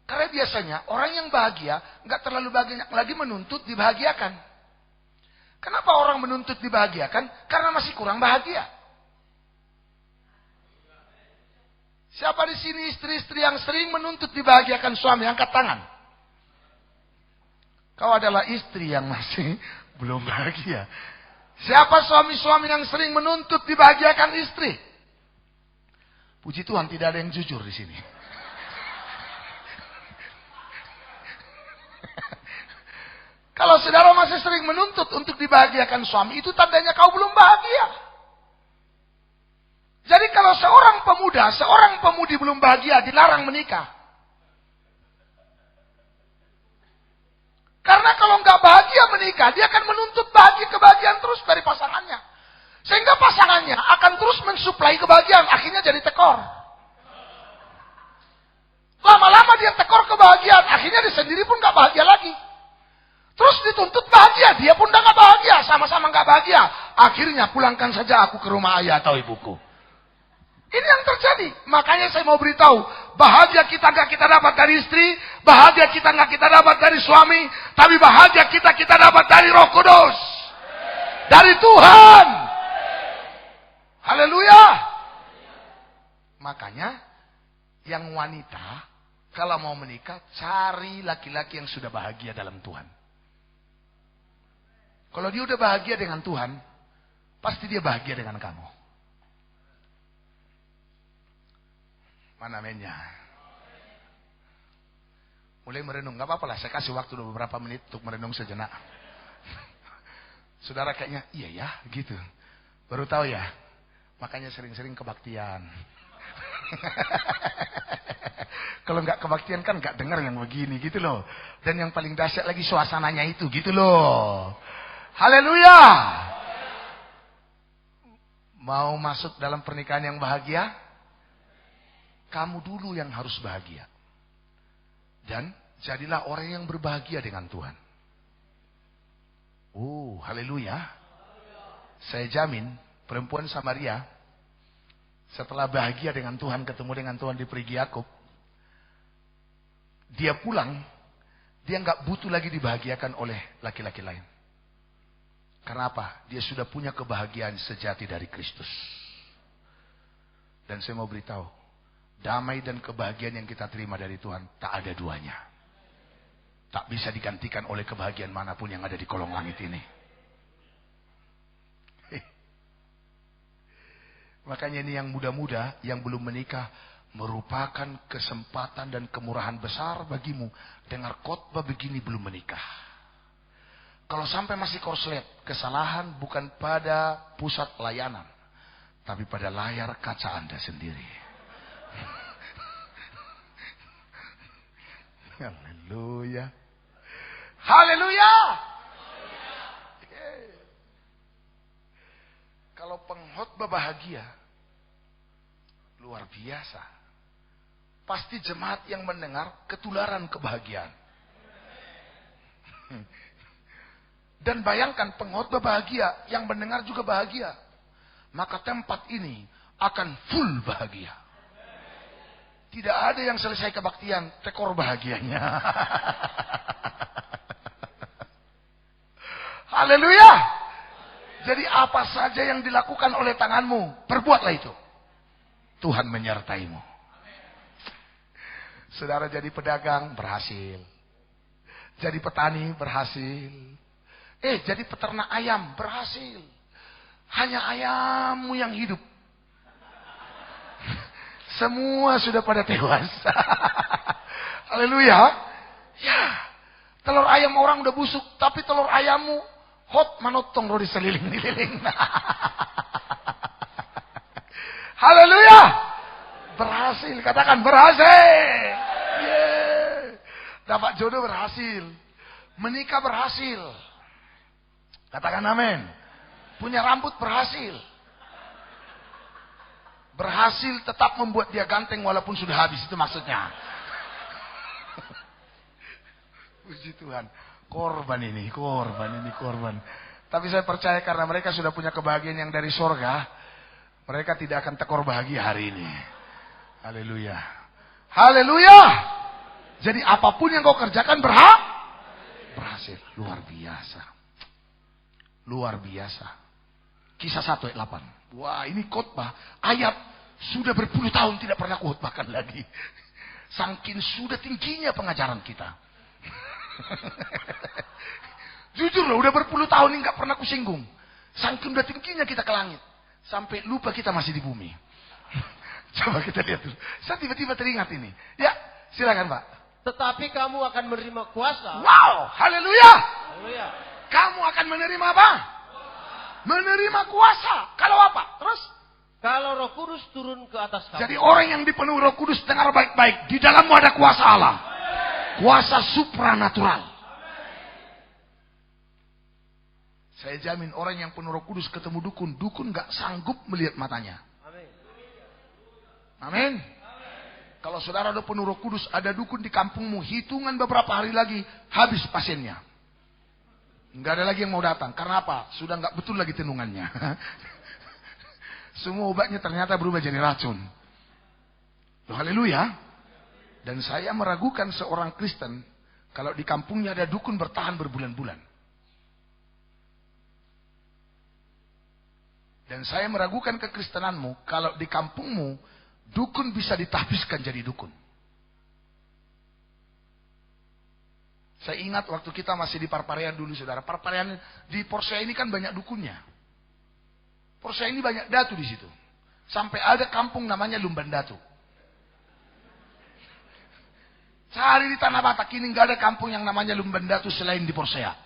Karena biasanya orang yang bahagia nggak terlalu banyak lagi menuntut dibahagiakan. Kenapa orang menuntut dibahagiakan? Karena masih kurang bahagia. Siapa di sini istri-istri yang sering menuntut dibahagiakan suami? Angkat tangan. Kau adalah istri yang masih belum bahagia. Siapa suami-suami yang sering menuntut dibahagiakan istri? Puji Tuhan tidak ada yang jujur di sini. Kalau saudara masih sering menuntut untuk dibahagiakan suami, itu tandanya kau belum bahagia. Jadi kalau seorang pemuda, seorang pemudi belum bahagia, dilarang menikah. Karena kalau nggak bahagia menikah, dia akan menuntut kebahagiaan terus dari pasangannya. Sehingga pasangannya akan terus mensuplai kebahagiaan, akhirnya jadi tekor. Lama-lama dia tekor kebahagiaan, akhirnya dia sendiri pun nggak bahagia lagi. Terus dituntut bahagia, dia pun udah nggak bahagia, sama-sama nggak bahagia. Akhirnya pulangkan saja aku ke rumah ayah atau ibuku. Ini yang terjadi. Makanya saya mau beritahu, bahagia kita nggak kita dapat dari istri, bahagia kita nggak kita dapat dari suami, tapi bahagia kita dapat dari Roh Kudus, dari Tuhan. Haleluya. Makanya yang wanita kalau mau menikah, cari laki-laki yang sudah bahagia dalam Tuhan. Kalau dia udah bahagia dengan Tuhan, pasti dia bahagia dengan kamu. Mana mainnya? Mulai merenung, gak apa-apa lah. Saya kasih waktu beberapa menit untuk merenung sejenak. Saudara kayaknya, iya ya, gitu. Baru tahu ya. Makanya sering-sering kebaktian. Kalau nggak kebaktian kan nggak dengar yang begini gitu loh. Dan yang paling dahsyat lagi suasananya itu gitu loh. Haleluya. Mau masuk dalam pernikahan yang bahagia? Kamu dulu yang harus bahagia. Dan jadilah orang yang berbahagia dengan Tuhan. Oh, haleluya. Saya jamin perempuan Samaria setelah bahagia dengan Tuhan, ketemu dengan Tuhan di Perigi Yakub, dia pulang, dia nggak butuh lagi dibahagiakan oleh laki-laki lain. Karena apa? Dia sudah punya kebahagiaan sejati dari Kristus. Dan saya mau beritahu, damai dan kebahagiaan yang kita terima dari Tuhan tak ada duanya. Tak bisa digantikan oleh kebahagiaan manapun yang ada di kolong langit ini. Makanya ini yang muda-muda, yang belum menikah, merupakan kesempatan dan kemurahan besar bagimu. Dengar khotbah begini belum menikah. Kalau sampai masih korslet, kesalahan bukan pada pusat layanan, tapi pada layar kaca Anda sendiri. Haleluya. Haleluya. Kalau pengkhotbah bahagia, luar biasa. Pasti jemaat yang mendengar ketularan kebahagiaan. Dan bayangkan pengkhotbah bahagia, yang mendengar juga bahagia. Maka tempat ini akan full bahagia. Tidak ada yang selesai kebaktian, tekor bahagianya. Haleluya. Jadi apa saja yang dilakukan oleh tanganmu, perbuatlah itu. Tuhan menyertaimu. Saudara jadi pedagang, berhasil. Jadi petani, berhasil. Jadi peternak ayam, berhasil. Hanya ayammu yang hidup. Semua sudah pada dewasa. Haleluya. Ya. Telur ayam orang udah busuk, tapi telur ayammu hot manotong rodi seliling-liling. Haleluya. Berhasil, katakan berhasil. Yeah. Dapat jodoh berhasil. Menikah berhasil. Katakan amin. Punya rambut berhasil. Berhasil tetap membuat dia ganteng walaupun sudah habis, itu maksudnya. Puji Tuhan. Korban ini. Tapi saya percaya karena mereka sudah punya kebahagiaan yang dari sorga, mereka tidak akan tekor bahagia hari ini. Haleluya. Haleluya. Jadi apapun yang kau kerjakan berhasil. Luar biasa. Luar biasa. Kisah 1 ayat 8. Wah, ini khotbah. Ayat sudah berpuluh tahun tidak pernah khotbahkan lagi. Saking sudah tingginya pengajaran kita. Jujur loh, udah berpuluh tahun ini gak pernah kusinggung. Saking udah tingginya kita ke langit. Sampai lupa kita masih di bumi. Coba kita lihat dulu. Saya tiba-tiba teringat ini. Ya, silakan Pak. Tetapi kamu akan menerima kuasa. Wow, haleluya. Haleluya. Kamu akan menerima apa? Menerima kuasa. Kalau apa? Terus? Kalau Roh Kudus turun ke atas kamu. Jadi orang yang dipenuhi Roh Kudus, dengar baik-baik. Di dalammu ada kuasa Allah. Kuasa supranatural. Saya jamin orang yang penuh Roh Kudus ketemu dukun. Dukun gak sanggup melihat matanya. Amin. Kalau saudara ada penuh Roh Kudus, ada dukun di kampungmu, hitungan beberapa hari lagi habis pasiennya. Nggak ada lagi yang mau datang. Karena apa? Sudah nggak betul lagi tenungannya. Semua obatnya ternyata berubah jadi racun. Loh, haleluya. Dan saya meragukan seorang Kristen kalau di kampungnya ada dukun bertahan berbulan-bulan. Dan saya meragukan kekristenanmu kalau di kampungmu dukun bisa ditahbiskan jadi dukun. Saya ingat waktu kita masih di Parparean dulu, saudara. Parparean di Porsea ini kan banyak dukunnya. Porsea ini banyak datu di situ. Sampai ada kampung namanya Lumban Datu. Sehari di Tanah Batak ini nggak ada kampung yang namanya Lumban Datu selain di Porsea.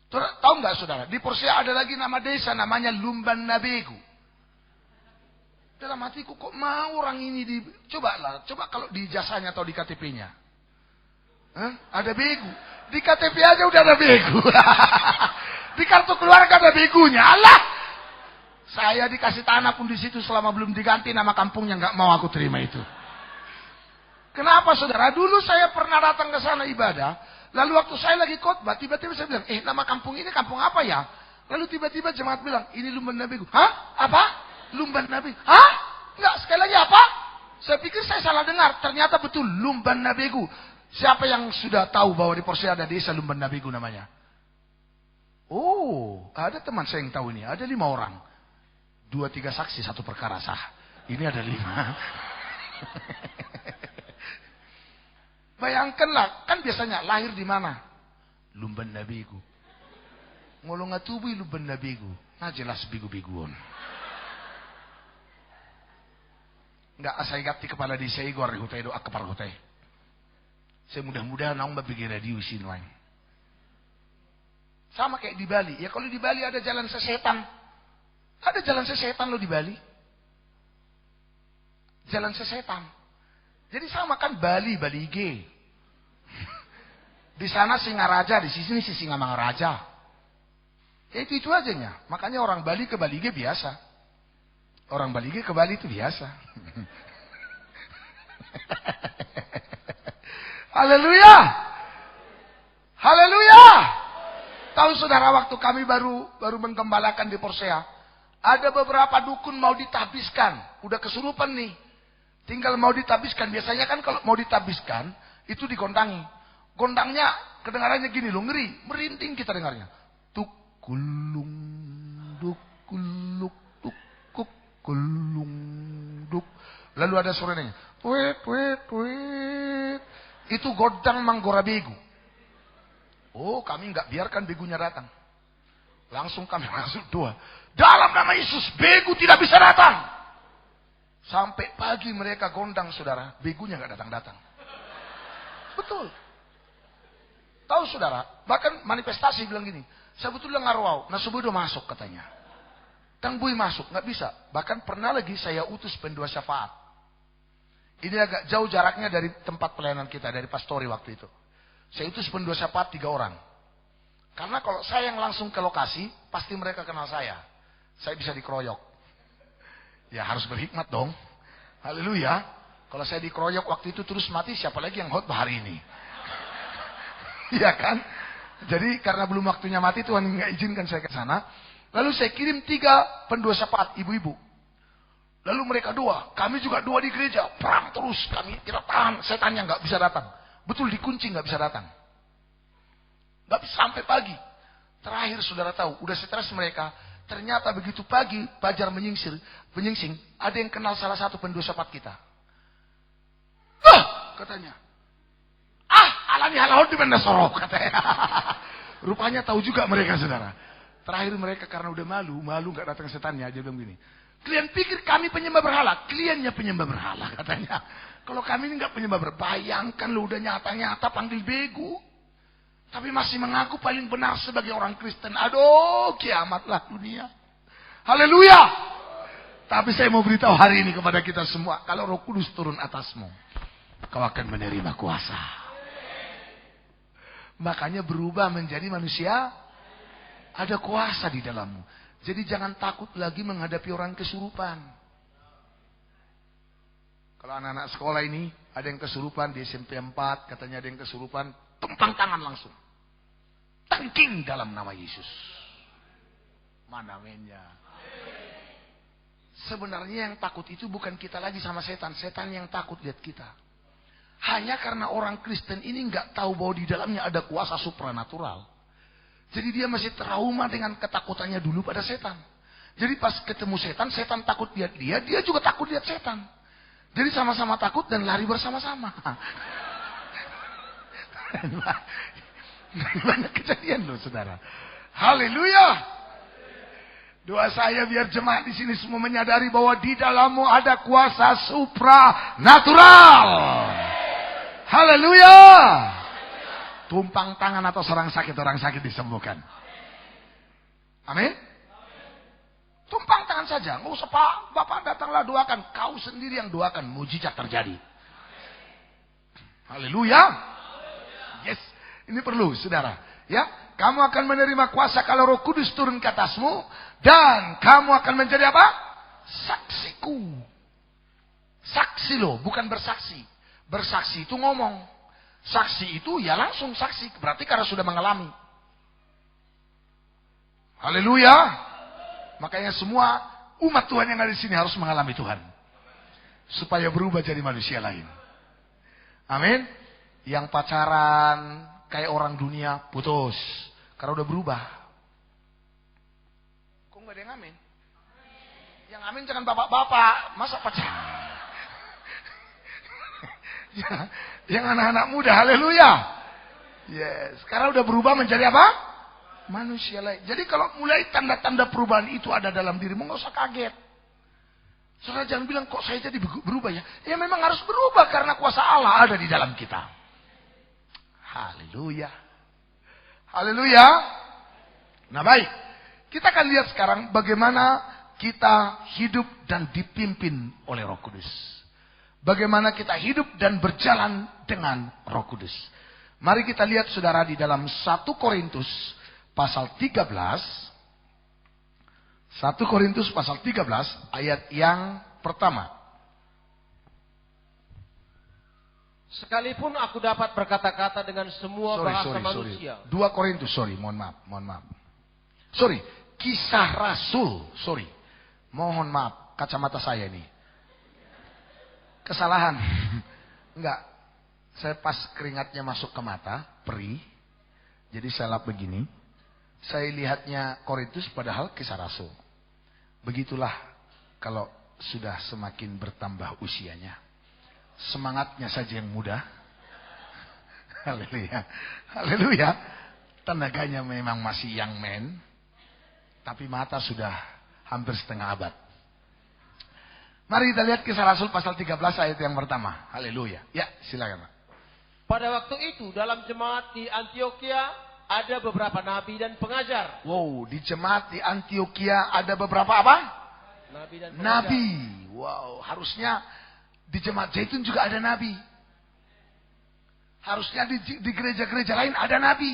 Tahu nggak saudara? Di Porsea ada lagi nama desa namanya Lumban Nabegu. Dalam hatiku kok mau orang ini coba kalau di jasanya atau di KTP-nya. Ada begu. Di KTP aja udah ada begu. Di kartu keluarga ada begunya. Allah. Saya dikasih tanah pun di situ selama belum diganti nama kampungnya, nggak mau aku terima itu. Kenapa saudara? Dulu saya pernah datang ke sana ibadah. Lalu waktu saya lagi khotbah, tiba-tiba saya bilang, nama kampung ini kampung apa ya? Lalu tiba-tiba jemaat bilang, ini Lumban Nabegu. Hah? Apa? Lumban Nabegu. Hah? Enggak, sekali lagi apa? Saya pikir saya salah dengar. Ternyata betul Lumban Nabegu. Siapa yang sudah tahu bahwa di Porsea ada desa Lumban Nabegu namanya? Oh, ada teman saya yang tahu ini. Ada 5 orang. 2-3 saksi, 1 perkara sah. Ini ada 5. Bayangkanlah, kan biasanya lahir di mana? Lumban Nabegu. Ngolong atubi Lumban Nabegu. Nah jelas bigu-biguan. Enggak saya gati kepala di saya igor hutai doa kepala hutai. Saya mudah-mudahan naung mabigi radio isin lain. Sama kayak di Bali. Ya kalau di Bali ada jalan sesetan. Ada jalan sesetan loh di Bali. Jalan sesetan. Jadi sama kan Bali G. Di sana Singaraja, di sini Singamangaraja. Ya itu aja nya. Makanya orang Bali ke Bali G biasa. Orang Bali G ke Bali itu biasa. Haleluya. Haleluya. Tahu saudara waktu kami baru menggembalakan di Porsea, ada beberapa dukun mau ditahbiskan, udah kesurupan nih. Tinggal mau ditahbiskan. Biasanya kan kalau mau ditahbiskan itu digondangi. Gondangnya kedengarannya gini loh, ngeri, merinding kita dengarnya. Tukulung dukuluk tukuk kulung duk. Lalu ada suaranya. Wet wet wet. Itu godang manggora begu. Oh, kami nggak biarkan begunya datang. Langsung kami masuk doa. Dalam nama Yesus, begu tidak bisa datang. Sampai pagi mereka gondang saudara, begunya nggak datang-datang. Betul. Tahu saudara, bahkan manifestasi bilang gini, sebetulnya ngaruau, nah subuh udah masuk katanya. Tangbui masuk, nggak bisa. Bahkan pernah lagi saya utus pendua syafaat. Ini agak jauh jaraknya dari tempat pelayanan kita, dari pastori waktu itu. Saya utus pendua syafaat 3 orang. Karena kalau saya yang langsung ke lokasi, pasti mereka kenal saya. Saya bisa dikeroyok. Ya harus berhikmat dong. Haleluya. Kalau saya dikeroyok waktu itu terus mati, siapa lagi yang khotbah hari ini? Iya kan? Jadi karena belum waktunya mati, Tuhan nggak izinkan saya ke sana. Lalu saya kirim 3 pendua syafaat, ibu-ibu. Lalu mereka 2, kami juga 2 di gereja. Perang terus, kami tidak tahan. Setannya nggak bisa datang. Betul dikunci nggak bisa datang. Nggak bisa sampai pagi. Terakhir saudara tahu, udah stres mereka. Ternyata begitu pagi, fajar menyingsing, ada yang kenal salah satu pendua syafaat kita. Katanya. Alami halahud di sorok katanya. Rupanya tahu juga mereka saudara. Terakhir mereka karena udah malu nggak datang setannya, aja bilang gini. Kalian pikir kami penyembah berhala? Kaliannya penyembah berhala katanya. Kalau kami ini nggak penyembah berhala, bayangkan lu udah nyata-nyata panggil bego. Tapi masih mengaku paling benar sebagai orang Kristen. Aduh, kiamatlah dunia. Haleluya. Tapi saya mau beritahu hari ini kepada kita semua. Kalau Roh Kudus turun atasmu, kau akan menerima kuasa. Makanya berubah menjadi manusia. Ada kuasa di dalammu. Jadi jangan takut lagi menghadapi orang kesurupan. Kalau anak-anak sekolah ini ada yang kesurupan di SMP 4, katanya ada yang kesurupan, tentang tangan langsung. Tangking dalam nama Yesus. Mana mainnya? Sebenarnya yang takut itu bukan kita lagi sama setan. Setan yang takut lihat kita. Hanya karena orang Kristen ini nggak tahu bahwa di dalamnya ada kuasa supranatural. Jadi dia masih trauma dengan ketakutannya dulu pada setan. Jadi pas ketemu setan, setan takut lihat dia, dia juga takut lihat setan. Jadi sama-sama takut dan lari bersama-sama. Banyak kejadian loh saudara. Haleluya. Doa saya biar jemaat di sini semua menyadari bahwa di dalammu ada kuasa supranatural. Haleluya. Tumpang tangan atau orang sakit disembuhkan. Amin. Tumpang tangan saja. Nggak usah Pak, Bapak datanglah doakan. Kau sendiri yang doakan, mujizat terjadi. Haleluya. Yes. Ini perlu saudara. Ya, kamu akan menerima kuasa kalau Roh Kudus turun ke atasmu. Dan kamu akan menjadi apa? Saksiku. Saksi loh, bukan bersaksi. Bersaksi itu ngomong. Saksi itu ya langsung saksi. Berarti karena sudah mengalami. Haleluya. Makanya semua umat Tuhan yang ada di sini harus mengalami Tuhan. Supaya berubah jadi manusia lain. Amin. Yang pacaran kayak orang dunia putus. Karena udah berubah. Kok gak ada yang amin? Yang amin jangan bapak-bapak. Masa pacaran? Yang anak-anak muda, haleluya. Yes, sekarang udah berubah menjadi apa? Manusia lain. Jadi kalau mulai tanda-tanda perubahan itu ada dalam dirimu, nggak usah kaget. Saudara jangan bilang kok saya jadi berubah ya. Ya memang harus berubah karena kuasa Allah ada di dalam kita. Haleluya. Haleluya. Nah baik, kita akan lihat sekarang bagaimana kita hidup dan dipimpin oleh Roh Kudus. Bagaimana kita hidup dan berjalan dengan Roh Kudus. Mari kita lihat saudara di dalam 1 Korintus pasal 13. 1 Korintus pasal 13 ayat yang pertama. Sekalipun aku dapat berkata-kata dengan semua bahasa manusia. 2 Korintus, mohon maaf. Kisah Rasul, mohon maaf, kacamata saya ini. Kesalahan. Enggak. Saya pas keringatnya masuk ke mata, perih. Jadi saya lap begini. Saya lihatnya Korintus padahal Kisah Rasul. Begitulah kalau sudah semakin bertambah usianya. Semangatnya saja yang muda. Haleluya. Haleluya. Tenaganya memang masih young man. Tapi mata sudah hampir setengah abad. Mari kita lihat Kisah Rasul pasal 13 ayat yang pertama. Haleluya. Ya, silakan Pak. Pada waktu itu dalam jemaat di Antioquia ada beberapa nabi dan pengajar. Wow, di jemaat di Antioquia ada beberapa apa? Nabi dan pengajar. Nabi. Wow, harusnya di jemaat Zaitun juga ada nabi. Harusnya di gereja-gereja lain ada nabi.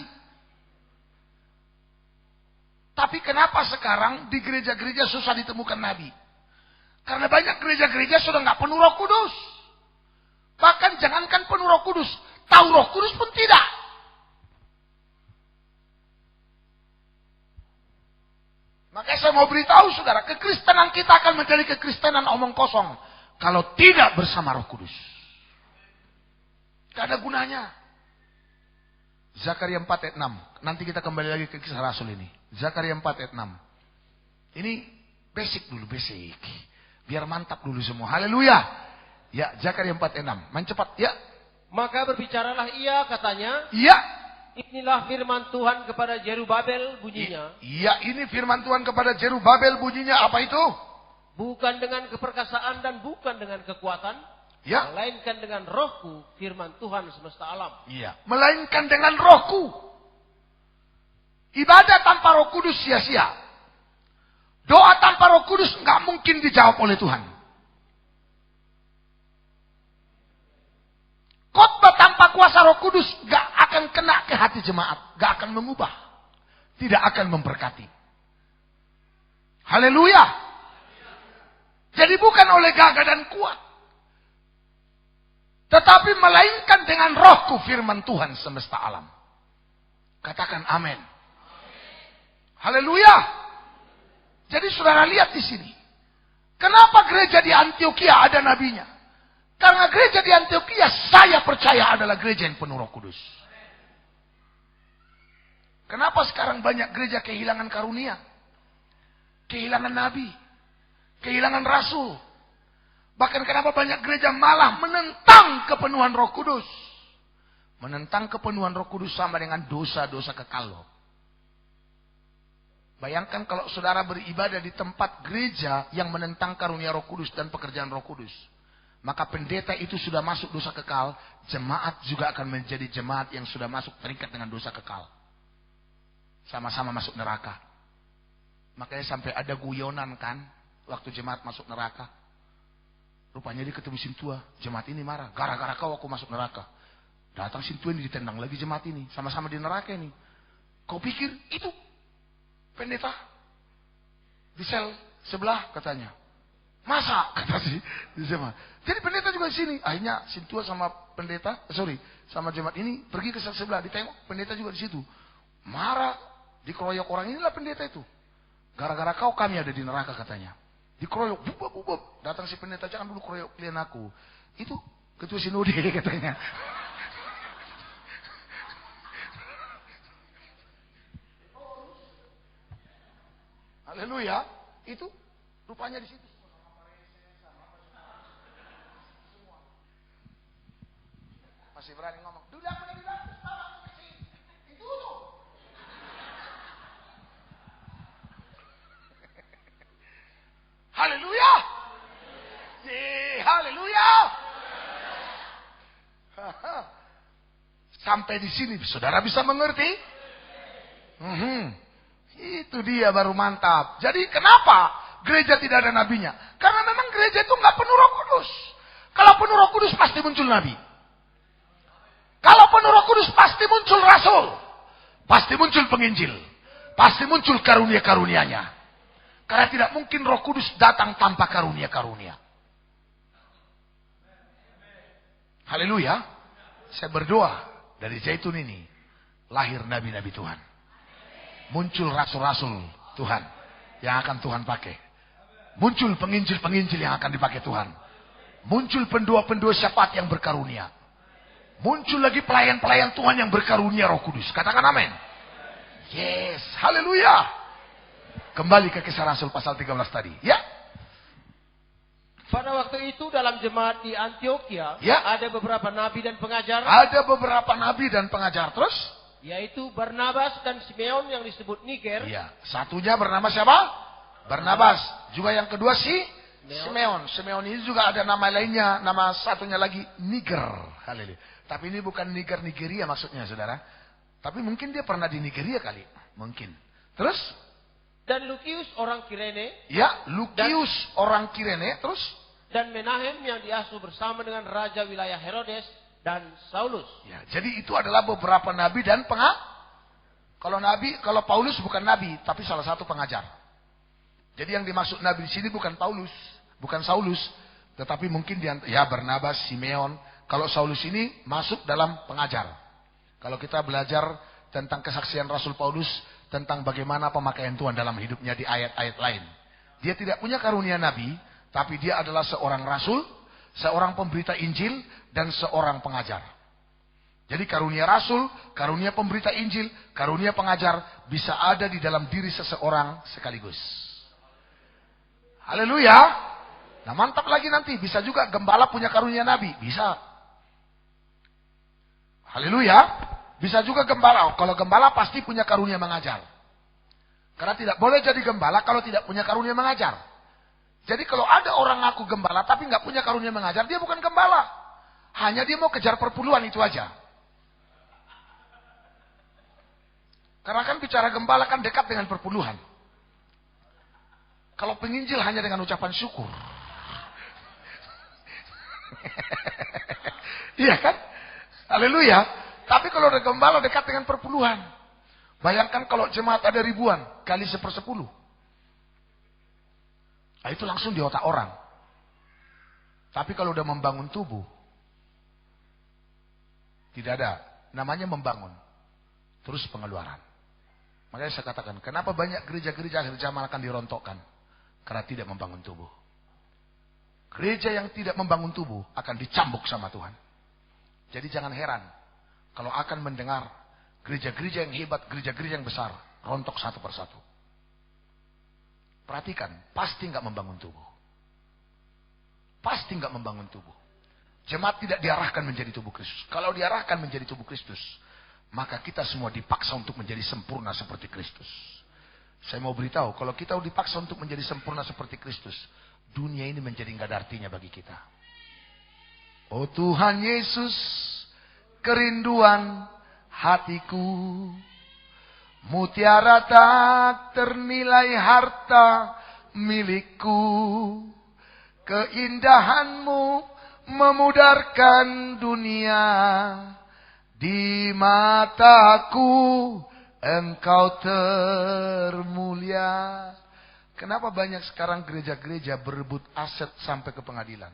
Tapi kenapa sekarang di gereja-gereja susah ditemukan nabi? Karena banyak gereja-gereja sudah nggak penuh Roh Kudus. Bahkan jangankan penuh Roh Kudus, tahu Roh Kudus pun tidak. Makanya saya mau beritahu saudara, kekristenan kita akan menjadi kekristenan omong kosong kalau tidak bersama Roh Kudus. Gak ada gunanya. Zakaria 4 ayat 6. Nanti kita kembali lagi ke Kisah Rasul ini. Zakaria 4 ayat 6. Ini basic dulu, basic. Biar mantap dulu semua. Haleluya. Ya, Zakaria 4 ayat 6. Main cepat, ya. Maka berbicaralah ia, katanya. Iya. Inilah firman Tuhan kepada Zerubabel bunyinya. Iya, ini firman Tuhan kepada Zerubabel bunyinya. Apa itu? Bukan dengan keperkasaan dan bukan dengan kekuatan. Ya. Melainkan dengan rohku, firman Tuhan semesta alam. Iya. Melainkan dengan rohku. Ibadah tanpa Roh Kudus sia-sia. Doa tanpa Roh Kudus nggak mungkin dijawab oleh Tuhan. Khotbah tanpa kuasa Roh Kudus nggak akan kena ke hati jemaat, nggak akan mengubah, tidak akan memberkati. Haleluya. Jadi bukan oleh gagah dan kuat, tetapi melainkan dengan rohku, firman Tuhan semesta alam. Katakan amin. Haleluya. Jadi saudara lihat di sini. Kenapa gereja di Antioquia ada nabinya? Karena gereja di Antioquia saya percaya adalah gereja yang penuh Roh Kudus. Kenapa sekarang banyak gereja kehilangan karunia? Kehilangan nabi. Kehilangan rasul. Bahkan kenapa banyak gereja malah menentang kepenuhan Roh Kudus. Menentang kepenuhan Roh Kudus sama dengan dosa-dosa kekal loh. Bayangkan kalau saudara beribadah di tempat gereja yang menentang karunia Roh Kudus dan pekerjaan Roh Kudus. Maka pendeta itu sudah masuk dosa kekal, jemaat juga akan menjadi jemaat yang sudah masuk terikat dengan dosa kekal. Sama-sama masuk neraka. Makanya sampai ada guyonan kan, waktu jemaat masuk neraka. Rupanya dia ketemu Sintua, jemaat ini marah. Gara-gara kau aku masuk neraka. Datang Sintua ini ditendang lagi jemaat ini, sama-sama di neraka ini. Kau pikir itu pendeta di sel sebelah katanya. Masa kata si jemaat. Jadi pendeta juga di sini. Akhirnya Sintua sama pendeta, sama jemaat ini pergi ke sel sebelah, ditengok pendeta juga di situ. Marah, dikeroyok orang, inilah pendeta itu. Gara-gara kau kami ada di neraka katanya. Dikeroyok, bubab. Datang si pendeta, jangan dulu keroyok klien aku. Itu ketua sinode katanya. Haleluya. Itu rupanya di situ. Masih berani ngomong. Dulu aku dari baptis, itu tuh. Haleluya. Haleluya. Sampai di sini saudara bisa mengerti? Itu dia baru mantap. Jadi kenapa gereja tidak ada nabinya? Karena memang gereja itu nggak penuh Roh Kudus. Kalau penuh Roh Kudus pasti muncul nabi. Kalau penuh Roh Kudus pasti muncul rasul. Pasti muncul penginjil. Pasti muncul karunia-karunianya. Karena tidak mungkin Roh Kudus datang tanpa karunia-karunia. Haleluya. Saya berdoa dari Zaitun ini lahir nabi-nabi Tuhan. Muncul rasul-rasul Tuhan yang akan Tuhan pakai. Muncul penginjil-penginjil yang akan dipakai Tuhan. Muncul pendua-pendua syafaat yang berkarunia. Muncul lagi pelayan-pelayan Tuhan yang berkarunia Roh Kudus. Katakan amin. Yes, haleluya. Kembali ke Kisah Rasul pasal 13 tadi. Ya. Pada waktu itu dalam jemaat di Antioquia ada beberapa nabi dan pengajar. Ada beberapa nabi dan pengajar. Terus? Yaitu Barnabas dan Simeon yang disebut Niger. Iya. Satunya bernama siapa? Barnabas. Juga yang kedua si Simeon. Simeon ini juga ada nama lainnya, nama satunya lagi Niger. Haleluya. Tapi ini bukan Nigeria maksudnya, saudara. Tapi mungkin dia pernah di Nigeria kali, mungkin. Terus? Dan Lukius orang Kirene. Ya, Lukius orang Kirene. Terus? Dan Menahem yang diasuh bersama dengan raja wilayah Herodes dan Saulus. Ya, jadi itu adalah beberapa nabi dan kalau Paulus bukan nabi, tapi salah satu pengajar. Jadi yang dimaksud nabi di sini bukan Paulus, bukan Saulus, tetapi mungkin Barnabas, Simeon. Kalau Saulus ini masuk dalam pengajar. Kalau kita belajar tentang kesaksian Rasul Paulus, tentang bagaimana pemakaian Tuhan dalam hidupnya di ayat-ayat lain. Dia tidak punya karunia nabi, tapi dia adalah seorang rasul, seorang pemberita Injil, dan seorang pengajar. Jadi karunia rasul, karunia pemberita Injil, karunia pengajar bisa ada di dalam diri seseorang sekaligus. Haleluya. Nah mantap lagi nanti, bisa juga gembala punya karunia nabi, bisa. Haleluya. Bisa juga gembala. Kalau gembala pasti punya karunia mengajar. Karena tidak boleh jadi gembala kalau tidak punya karunia mengajar. Jadi kalau ada orang ngaku gembala tapi nggak punya karunia mengajar, dia bukan gembala. Hanya dia mau kejar perpuluhan, itu aja. Karena kan bicara gembala kan dekat dengan perpuluhan. Kalau penginjil hanya dengan ucapan syukur. Iya kan? Haleluya. Tapi kalau ada gembala dekat dengan perpuluhan. Bayangkan kalau jemaat ada ribuan kali 1/10. Nah, itu langsung di otak orang. Tapi kalau udah membangun tubuh, tidak ada. Namanya membangun. Terus pengeluaran. Makanya saya katakan, kenapa banyak gereja-gereja akhir zaman akan dirontokkan? Karena tidak membangun tubuh. Gereja yang tidak membangun tubuh akan dicambuk sama Tuhan. Jadi jangan heran kalau akan mendengar gereja-gereja yang hebat, gereja-gereja yang besar, rontok satu persatu. Perhatikan, pasti nggak membangun tubuh. Pasti nggak membangun tubuh. Jemaat tidak diarahkan menjadi tubuh Kristus. Kalau diarahkan menjadi tubuh Kristus, maka kita semua dipaksa untuk menjadi sempurna seperti Kristus. Saya mau beritahu, kalau kita dipaksa untuk menjadi sempurna seperti Kristus, dunia ini menjadi nggak ada artinya bagi kita. Oh Tuhan Yesus, kerinduan hatiku, mutiara tak ternilai harta milikku, keindahanmu memudarkan dunia, di mataku engkau termulia. Kenapa banyak sekarang gereja-gereja berebut aset sampai ke pengadilan?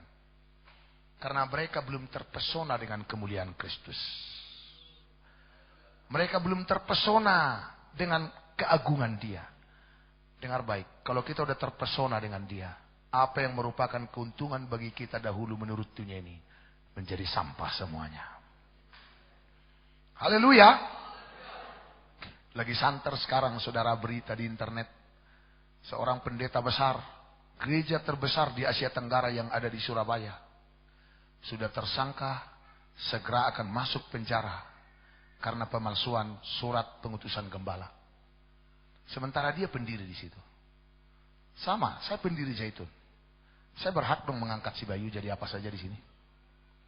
Karena mereka belum terpesona dengan kemuliaan Kristus. Mereka belum terpesona dengan keagungan Dia. Dengar baik, kalau kita udah terpesona dengan Dia, apa yang merupakan keuntungan bagi kita dahulu menurut dunia ini menjadi sampah semuanya. Haleluya. Lagi santer sekarang saudara berita di internet. Seorang pendeta besar, gereja terbesar di Asia Tenggara yang ada di Surabaya, sudah tersangka, segera akan masuk penjara karena pemalsuan surat pengutusan gembala. Sementara dia pendiri di situ. Sama, saya pendiri Zaitun. Saya berhak dong mengangkat si Bayu jadi apa saja di sini.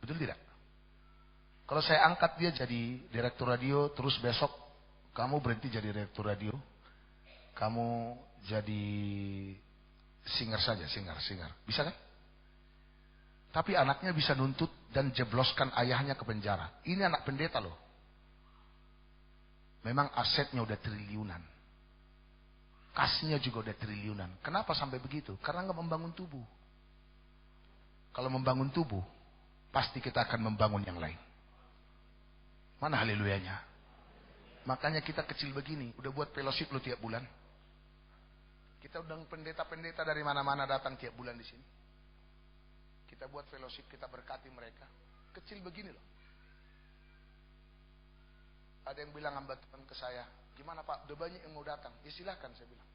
Betul tidak? Kalau saya angkat dia jadi direktur radio, terus besok kamu berhenti jadi direktur radio, kamu jadi singer saja, singer. Bisa kan? Tapi anaknya bisa nuntut dan jebloskan ayahnya ke penjara. Ini anak pendeta loh. Memang asetnya udah triliunan. Kasnya juga udah triliunan. Kenapa sampai begitu? Karena nggak membangun tubuh. Kalau membangun tubuh, pasti kita akan membangun yang lain. Mana haleluyanya? Makanya kita kecil begini, udah buat fellowship lo tiap bulan. Kita undang pendeta-pendeta dari mana-mana datang tiap bulan di sini. Kita buat fellowship, kita berkati mereka. Kecil begini loh. Ada yang bilang hamba Tuhan ke saya, gimana Pak, udah banyak yang mau datang. Ya silahkan, saya bilang.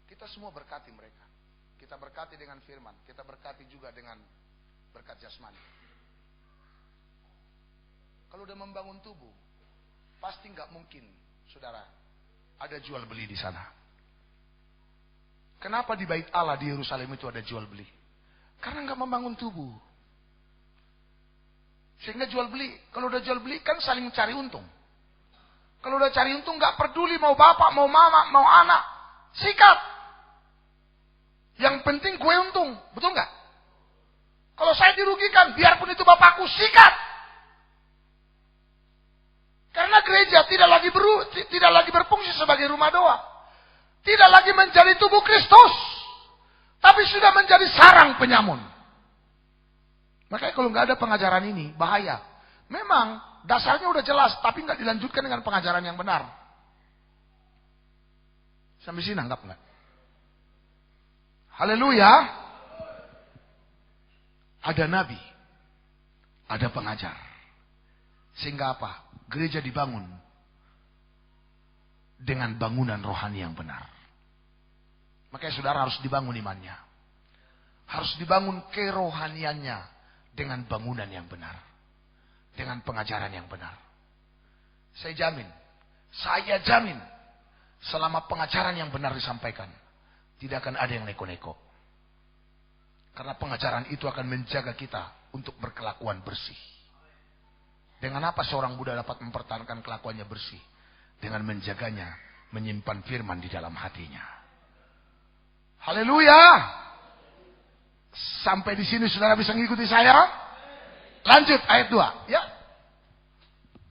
Kita semua berkati mereka. Kita berkati dengan firman. Kita berkati juga dengan berkat jasmani. Kalau udah membangun tubuh, pasti nggak mungkin, saudara, ada jual beli di sana. Kenapa di bait Allah di Yerusalem itu ada jual beli? Karena nggak membangun tubuh. Sehingga jual beli. Kalau udah jual beli kan saling cari untung. Kalau udah cari untung nggak peduli mau bapak, mau mama, mau anak. Sikat. Yang penting gue untung. Betul nggak? Kalau saya dirugikan, biarpun itu bapakku, sikat. Karena gereja tidak lagi berfungsi sebagai rumah doa. Tidak lagi menjadi tubuh Kristus. Tapi sudah menjadi sarang penyamun. Makanya kalau nggak ada pengajaran ini, bahaya. Memang dasarnya udah jelas, tapi nggak dilanjutkan dengan pengajaran yang benar. Sampai sini nanggap nggak? Haleluya. Ada nabi, ada pengajar. Sehingga apa? Gereja dibangun dengan bangunan rohani yang benar. Makanya saudara harus dibangun imannya. Harus dibangun kerohaniannya dengan bangunan yang benar. Dengan pengajaran yang benar. Saya jamin, selama pengajaran yang benar disampaikan, tidak akan ada yang neko-neko. Karena pengajaran itu akan menjaga kita untuk berkelakuan bersih. Dengan apa seorang Buddha dapat mempertahankan kelakuannya bersih? Dengan menjaganya, menyimpan firman di dalam hatinya. Haleluya. Sampai di sini saudara bisa mengikuti saya? Lanjut ayat 2. Ya.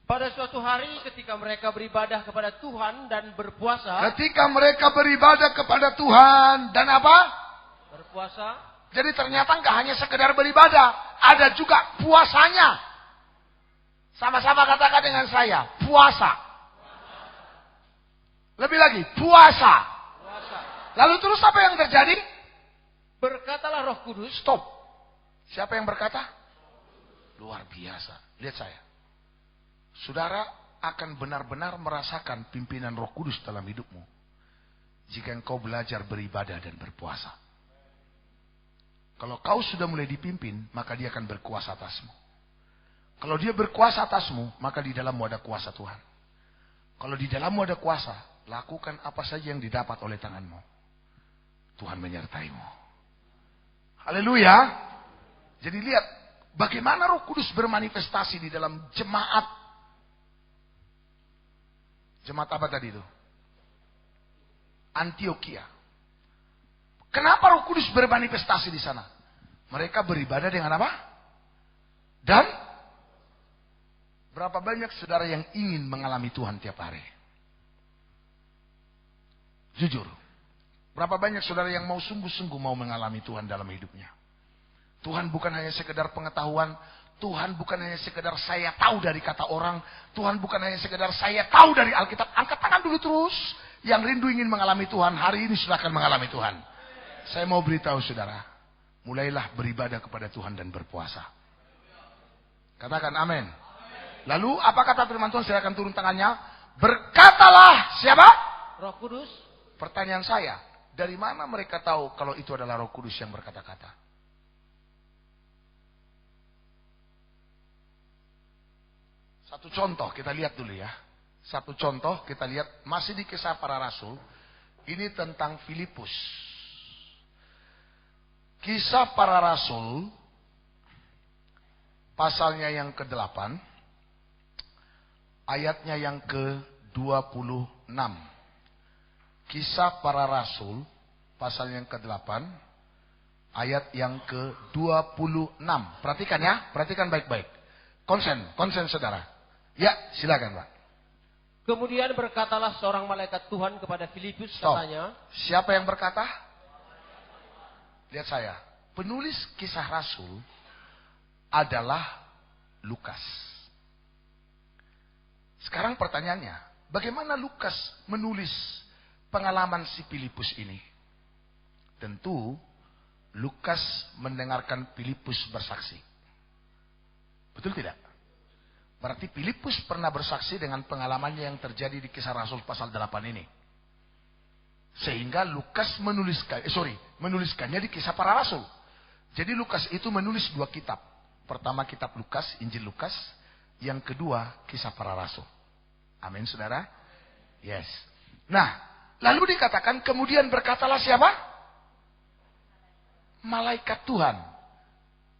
Pada suatu hari ketika mereka beribadah kepada Tuhan dan berpuasa. Ketika mereka beribadah kepada Tuhan dan apa? Berpuasa. Jadi ternyata nggak hanya sekedar beribadah, ada juga puasanya. Sama-sama katakan dengan saya, puasa. Lebih lagi, puasa. Lalu terus apa yang terjadi? Berkatalah Roh Kudus. Stop. Siapa yang berkata? Luar biasa. Lihat saya. Saudara akan benar-benar merasakan pimpinan Roh Kudus dalam hidupmu jika engkau belajar beribadah dan berpuasa. Kalau kau sudah mulai dipimpin, maka dia akan berkuasa atasmu. Kalau dia berkuasa atasmu, maka di dalammu ada kuasa Tuhan. Kalau di dalammu ada kuasa, lakukan apa saja yang didapat oleh tanganmu. Tuhan menyertaimu. Haleluya. Jadi lihat, bagaimana Roh Kudus bermanifestasi di dalam jemaat. Jemaat apa tadi itu? Antioquia. Kenapa Roh Kudus bermanifestasi di sana? Mereka beribadah dengan apa? Dan berapa banyak saudara yang ingin mengalami Tuhan tiap hari? Jujur. Berapa banyak saudara yang mau sungguh-sungguh mau mengalami Tuhan dalam hidupnya? Tuhan bukan hanya sekedar pengetahuan. Tuhan bukan hanya sekedar saya tahu dari kata orang. Tuhan bukan hanya sekedar saya tahu dari Alkitab. Angkat tangan dulu terus. Yang rindu ingin mengalami Tuhan, hari ini sudah akan mengalami Tuhan. Saya mau beritahu saudara, mulailah beribadah kepada Tuhan dan berpuasa. Katakan amin. Lalu apa kata firman Tuhan? Silakan turun tangannya. Berkatalah siapa? Roh Kudus. Pertanyaan saya, dari mana mereka tahu kalau itu adalah Roh Kudus yang berkata-kata? Satu contoh kita lihat dulu ya. Satu contoh kita lihat masih di Kisah Para Rasul. Ini tentang Filipus. Kisah Para Rasul pasalnya yang ke-8 ayatnya yang ke-26. Kisah Para Rasul pasal yang ke-8 ayat yang ke-26. Perhatikan ya, perhatikan baik-baik. Konsen saudara. Ya, silakan Pak. Kemudian berkatalah seorang malaikat Tuhan kepada Filipus, katanya. Siapa yang berkata? Lihat saya. Penulis Kisah Rasul adalah Lukas. Sekarang pertanyaannya, bagaimana Lukas menulis pengalaman si Filipus ini? Tentu Lukas mendengarkan Filipus bersaksi. Betul tidak? Berarti Filipus pernah bersaksi dengan pengalamannya yang terjadi di Kisah Rasul pasal 8 ini. Sehingga Lukas menuliskannya di Kisah Para Rasul. Jadi Lukas itu menulis 2 kitab. Pertama kitab Lukas, Injil Lukas. Yang kedua Kisah Para Rasul. Amin saudara? Yes. Nah, lalu dikatakan kemudian berkatalah siapa? malaikat Tuhan.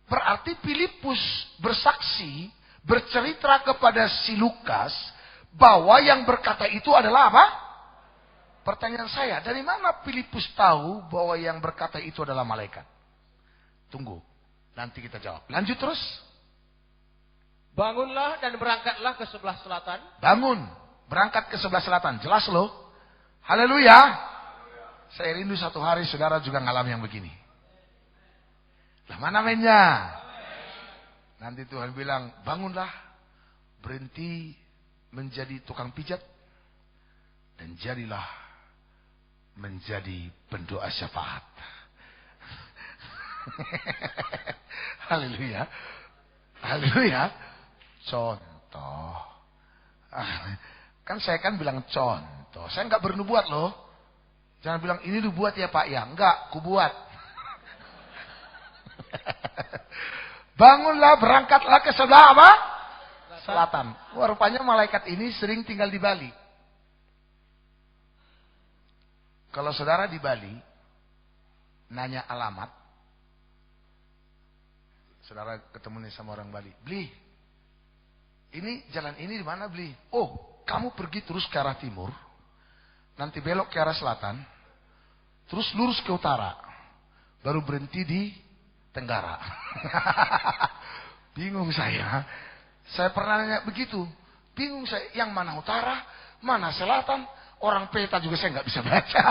Berarti Filipus bersaksi, bercerita kepada si Lukas bahwa yang berkata itu adalah apa? Pertanyaan saya, dari mana Filipus tahu bahwa yang berkata itu adalah malaikat? Tunggu, nanti kita jawab. Lanjut terus. Bangunlah dan berangkatlah ke sebelah selatan. Bangun, berangkat ke sebelah selatan. Jelas loh. Haleluya. Saya rindu satu hari saudara juga ngalami yang begini. Lah mana mainnya? Nanti Tuhan bilang, bangunlah, berhenti menjadi tukang pijat, dan jadilah menjadi pendoa syafaat. Haleluya. Haleluya. Contoh. Kan saya kan bilang contoh. Saya enggak bernubuat loh. Jangan bilang ini lu buat ya Pak ya. Enggak, ku buat. Bangunlah, berangkatlah ke sebelah apa? Selatan. Wah, rupanya malaikat ini sering tinggal di Bali. Kalau saudara di Bali, nanya alamat, saudara ketemu nih sama orang Bali, Bli, ini jalan ini di mana Bli? Oh, kamu pergi terus ke arah timur, nanti belok ke arah selatan, terus lurus ke utara, baru berhenti di tenggara. Bingung saya pernah nanya begitu, bingung saya, yang mana utara, mana selatan. Orang peta juga saya nggak bisa baca.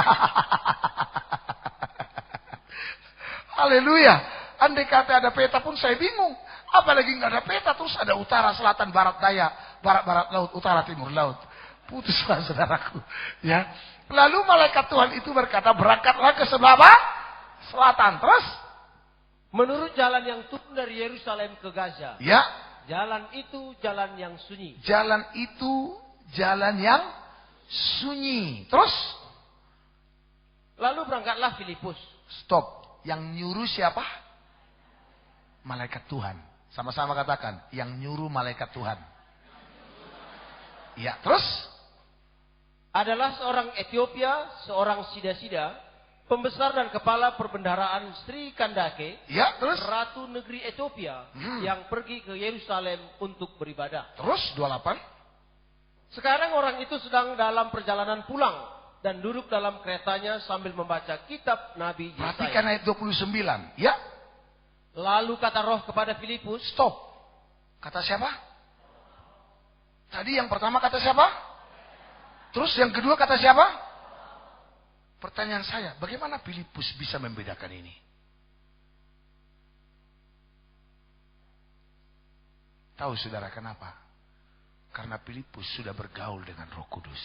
Haleluya. Andai kata ada peta pun saya bingung. Apalagi nggak ada peta, terus ada utara, selatan, barat, daya, barat laut, utara, timur laut. Putuslah saudaraku. Ya. Lalu malaikat Tuhan itu berkata, berangkatlah ke sebelah apa? Selatan. Terus? Menurut jalan yang turun dari Yerusalem ke Gaza. Ya. Jalan itu jalan yang sunyi. Jalan itu jalan yang sunyi. Terus? Lalu berangkatlah Filipus. Stop. Yang nyuruh siapa? Malaikat Tuhan. Sama-sama katakan. Yang nyuruh malaikat Tuhan. Ya, terus? Adalah seorang Ethiopia, seorang sida-sida, pembesar dan kepala perbendaharaan Sri Kandake. Ya, terus? Ratu negeri Ethiopia yang pergi ke Yerusalem untuk beribadah. Terus 28. Sekarang orang itu sedang dalam perjalanan pulang dan duduk dalam keretanya sambil membaca kitab Nabi Yesaya. Perhatikan ayat 29. Ya. Lalu kata Roh kepada Filipus, stop. Kata siapa? Tadi yang pertama kata siapa? Terus yang kedua kata siapa? Pertanyaan saya, bagaimana Filipus bisa membedakan ini? Tahu saudara kenapa? Karena Filipus sudah bergaul dengan Roh Kudus.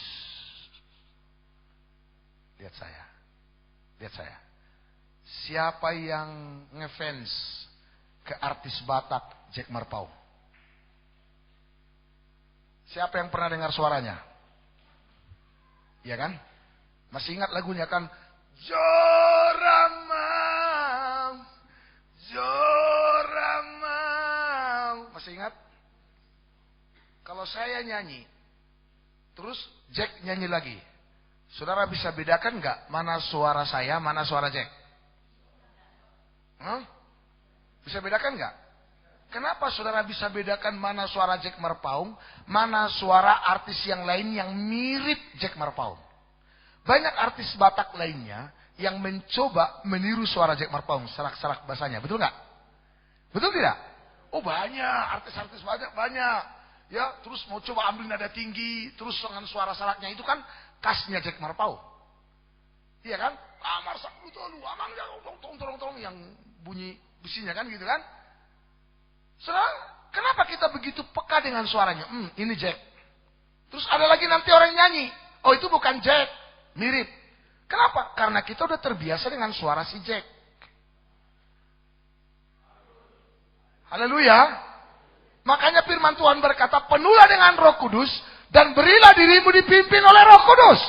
Lihat saya. Lihat saya. Siapa yang ngefans ke artis Batak Jack Marpau? Siapa yang pernah dengar suaranya? Ya kan? Masih ingat lagunya kan? Joramau, Joramau. Masih ingat? Kalau saya nyanyi, terus Jack nyanyi lagi, saudara bisa bedakan nggak mana suara saya, mana suara Jack? Bisa bedakan nggak? Kenapa saudara bisa bedakan mana suara Jack Marpaung, mana suara artis yang lain yang mirip Jack Marpaung? Banyak artis Batak lainnya yang mencoba meniru suara Jack Marpaung, serak-serak bahasanya, betul nggak? Betul tidak? Oh banyak, artis-artis banyak. Ya, terus mau coba ambil nada tinggi, terus dengan suara saraknya itu kan khasnya Jack Marpau. Iya kan? Amar sak lu amang tong yang bunyi besinya kan gitu kan? Saudara, kenapa kita begitu peka dengan suaranya? Ini Jack. Terus ada lagi nanti orang nyanyi, oh itu bukan Jack, mirip. Kenapa? Karena kita udah terbiasa dengan suara si Jack. Haleluya. Makanya firman Tuhan berkata, penuhlah dengan Roh Kudus dan berilah dirimu dipimpin oleh Roh Kudus.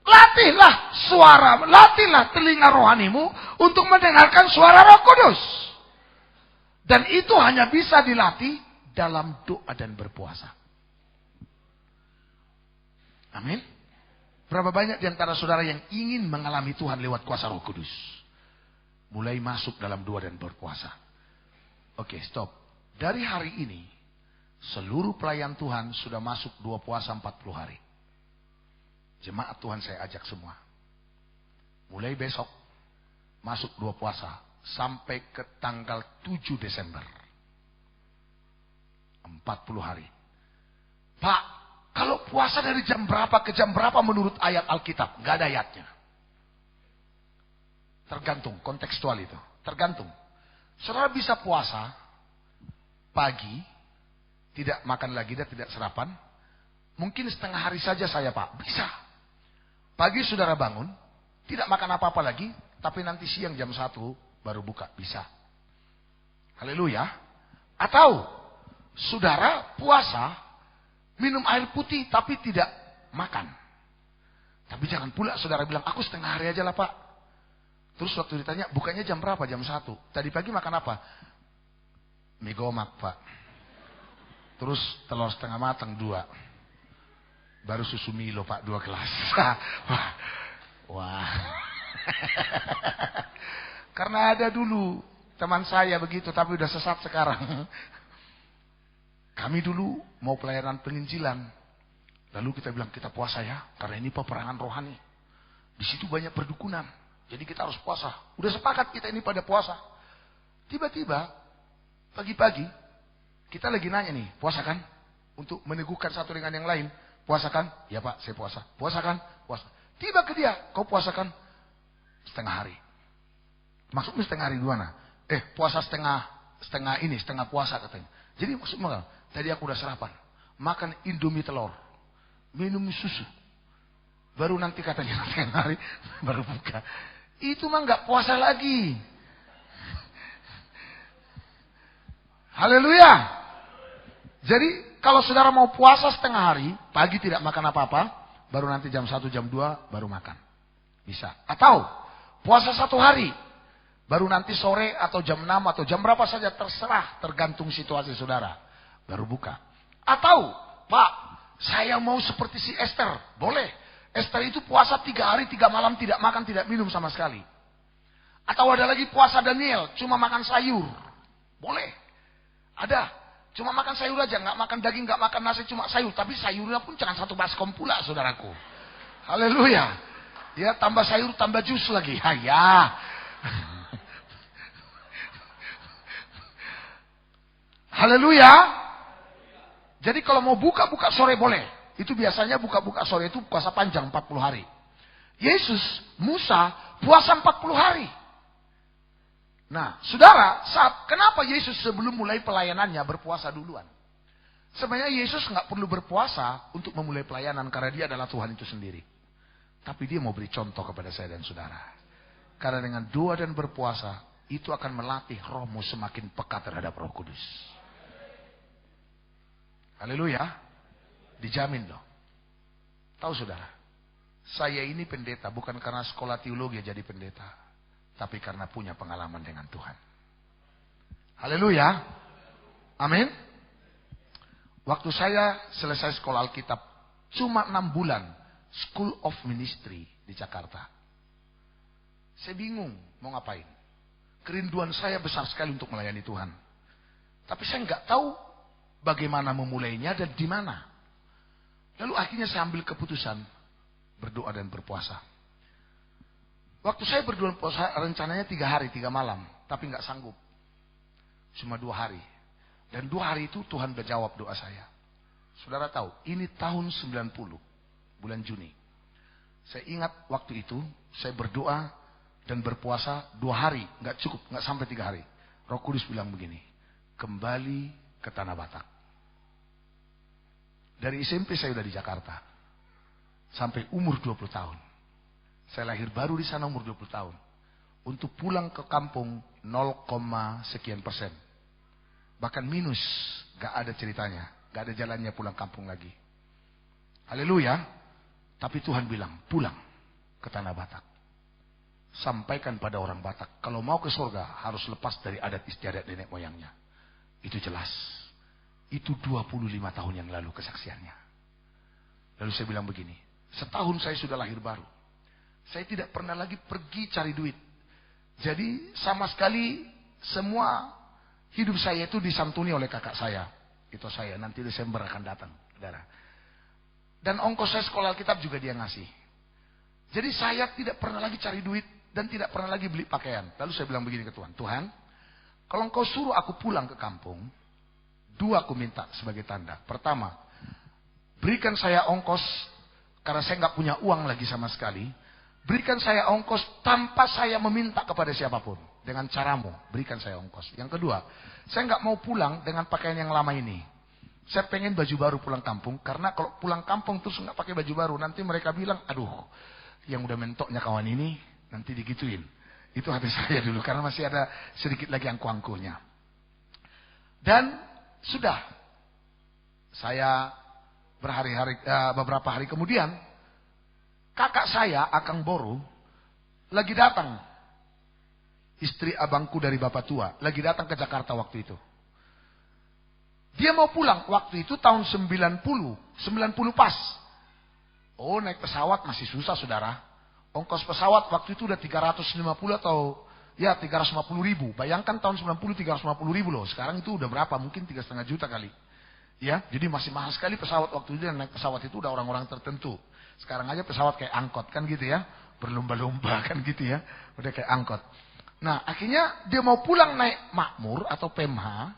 Latihlah suara, latihlah telinga rohanimu untuk mendengarkan suara Roh Kudus. Dan itu hanya bisa dilatih dalam doa dan berpuasa. Amin. Berapa banyak di antara saudara yang ingin mengalami Tuhan lewat kuasa Roh Kudus? mulai masuk dalam doa dan berpuasa. Oke, stop. Dari hari ini, seluruh pelayan Tuhan sudah masuk 2 puasa 40 hari. Jemaat Tuhan saya ajak semua. Mulai besok, masuk 2 puasa sampai ke tanggal 7 Desember. 40 hari. Pak, kalau puasa dari jam berapa ke jam berapa menurut ayat Alkitab? Gak ada ayatnya. Tergantung, kontekstual itu. Tergantung. Saudara bisa puasa pagi, tidak makan lagi dan tidak sarapan. Mungkin setengah hari saja saya, Pak. Bisa. Pagi saudara bangun, tidak makan apa-apa lagi, tapi nanti siang jam 1 baru buka. Bisa. Haleluya. Atau saudara puasa, minum air putih tapi tidak makan. Tapi jangan pula saudara bilang, aku setengah hari aja lah, Pak. Terus waktu ditanya, bukanya jam berapa? Jam 1. Tadi pagi makan apa? Mie gomak, Pak. Terus telur setengah matang 2. Baru susu Milo, Pak, 2 gelas. Wah. Karena ada dulu teman saya begitu, tapi udah sesat sekarang. Kami dulu mau pelayanan penginjilan. Lalu kita bilang, kita puasa ya, karena ini peperangan rohani. Di situ banyak perdukunan. Jadi kita harus puasa. Udah sepakat kita ini pada puasa. Tiba-tiba, pagi-pagi, kita lagi nanya nih, puasa kan? Untuk meneguhkan satu dengan yang lain. Puasa kan? Ya Pak, saya puasa. Puasa kan? Puasa. Tiba ke dia, kau puasa kan? Setengah hari. Maksudnya setengah hari gimana? Puasa setengah puasa katanya. Jadi maksudnya, tadi aku udah sarapan. Makan Indomie telur. Minum susu. Baru nanti katanya setengah hari baru buka. Itu mah nggak puasa lagi. Haleluya. Jadi kalau saudara mau puasa setengah hari, pagi tidak makan apa-apa, baru nanti jam 1, jam 2 baru makan. Bisa. Atau puasa 1 hari, baru nanti sore atau jam 6 atau jam berapa saja terserah, tergantung situasi saudara. Baru buka. Atau, Pak, saya mau seperti si Esther. Boleh. Esther itu puasa 3 hari 3 malam tidak makan tidak minum sama sekali. Atau ada lagi puasa Daniel, cuma makan sayur. Boleh. Ada. Cuma makan sayur aja, nggak makan daging, nggak makan nasi, cuma sayur. Tapi sayurnya pun jangan 1 baskom pula, saudaraku. Haleluya. Ya, tambah sayur, tambah jus lagi. Haya. Haleluya. Jadi kalau mau buka sore boleh. Itu biasanya buka sore itu puasa panjang 40 hari. Yesus, Musa puasa 40 hari. Nah, saudara, kenapa Yesus sebelum mulai pelayanannya berpuasa duluan? Sebenarnya Yesus nggak perlu berpuasa untuk memulai pelayanan karena dia adalah Tuhan itu sendiri. Tapi dia mau beri contoh kepada saya dan saudara. Karena dengan doa dan berpuasa itu akan melatih rohmu semakin peka terhadap Roh Kudus. Haleluya. Dijamin loh. Tahu saudara, saya ini pendeta bukan karena sekolah teologi jadi pendeta, tapi karena punya pengalaman dengan Tuhan. Haleluya. Amin. Waktu saya selesai sekolah Alkitab, cuma 6 bulan, School of Ministry di Jakarta. Saya bingung mau ngapain. Kerinduan saya besar sekali untuk melayani Tuhan. Tapi saya nggak tahu bagaimana memulainya dan di mana. Lalu akhirnya saya ambil keputusan berdoa dan berpuasa. Waktu saya berdoa dan puasa rencananya 3 hari 3 malam, tapi nggak sanggup. Cuma 2 hari. Dan 2 hari itu Tuhan udah jawab doa saya. Saudara tahu, ini tahun 90, bulan Juni. Saya ingat waktu itu saya berdoa dan berpuasa 2 hari, nggak cukup, nggak sampai 3 hari. Roh Kudus bilang begini, kembali ke Tanah Batak. Dari SMP saya udah di Jakarta. Sampai umur 20 tahun. Saya lahir baru di sana umur 20 tahun. Untuk pulang ke kampung 0, sekian persen. Bahkan minus. Gak ada ceritanya. Gak ada jalannya pulang kampung lagi. Haleluya. Tapi Tuhan bilang, pulang ke Tanah Batak. Sampaikan pada orang Batak. Kalau mau ke surga harus lepas dari adat istiadat nenek moyangnya. Itu jelas. Itu 25 tahun yang lalu kesaksiannya. Lalu saya bilang begini, setahun saya sudah lahir baru. Saya tidak pernah lagi pergi cari duit. Jadi sama sekali semua hidup saya itu disantuni oleh kakak saya. Itu saya, nanti Desember akan datang, saudara. Dan ongkos saya sekolah Alkitab juga dia ngasih. Jadi saya tidak pernah lagi cari duit dan tidak pernah lagi beli pakaian. Lalu saya bilang begini ke Tuhan, Tuhan, kalau engkau suruh aku pulang ke kampung, 2 aku minta sebagai tanda. Pertama, berikan saya ongkos, karena saya nggak punya uang lagi sama sekali. Berikan saya ongkos tanpa saya meminta kepada siapapun. Dengan caramu, berikan saya ongkos. Yang kedua, saya nggak mau pulang dengan pakaian yang lama ini. Saya pengen baju baru pulang kampung, karena kalau pulang kampung terus nggak pakai baju baru, nanti mereka bilang, aduh, yang udah mentoknya kawan ini, nanti digituin. Itu hati saya dulu, karena masih ada sedikit lagi angku-angkunya. Dan sudah, saya beberapa hari kemudian, kakak saya, Akang Boru, lagi datang. Istri abangku dari bapak tua, lagi datang ke Jakarta waktu itu. Dia mau pulang, waktu itu tahun 90 pas. Oh, naik pesawat masih susah, saudara. Ongkos pesawat waktu itu udah 350 atau ya 350 ribu. Bayangkan tahun 90 350 ribu loh. Sekarang itu udah berapa? Mungkin 3,5 juta kali. Ya, jadi masih mahal sekali pesawat waktu itu. Dan naik pesawat itu udah orang-orang tertentu. Sekarang aja pesawat kayak angkot kan gitu ya. Berlomba-lomba kan gitu ya. Udah kayak angkot. Nah, akhirnya dia mau pulang naik Makmur atau PMH,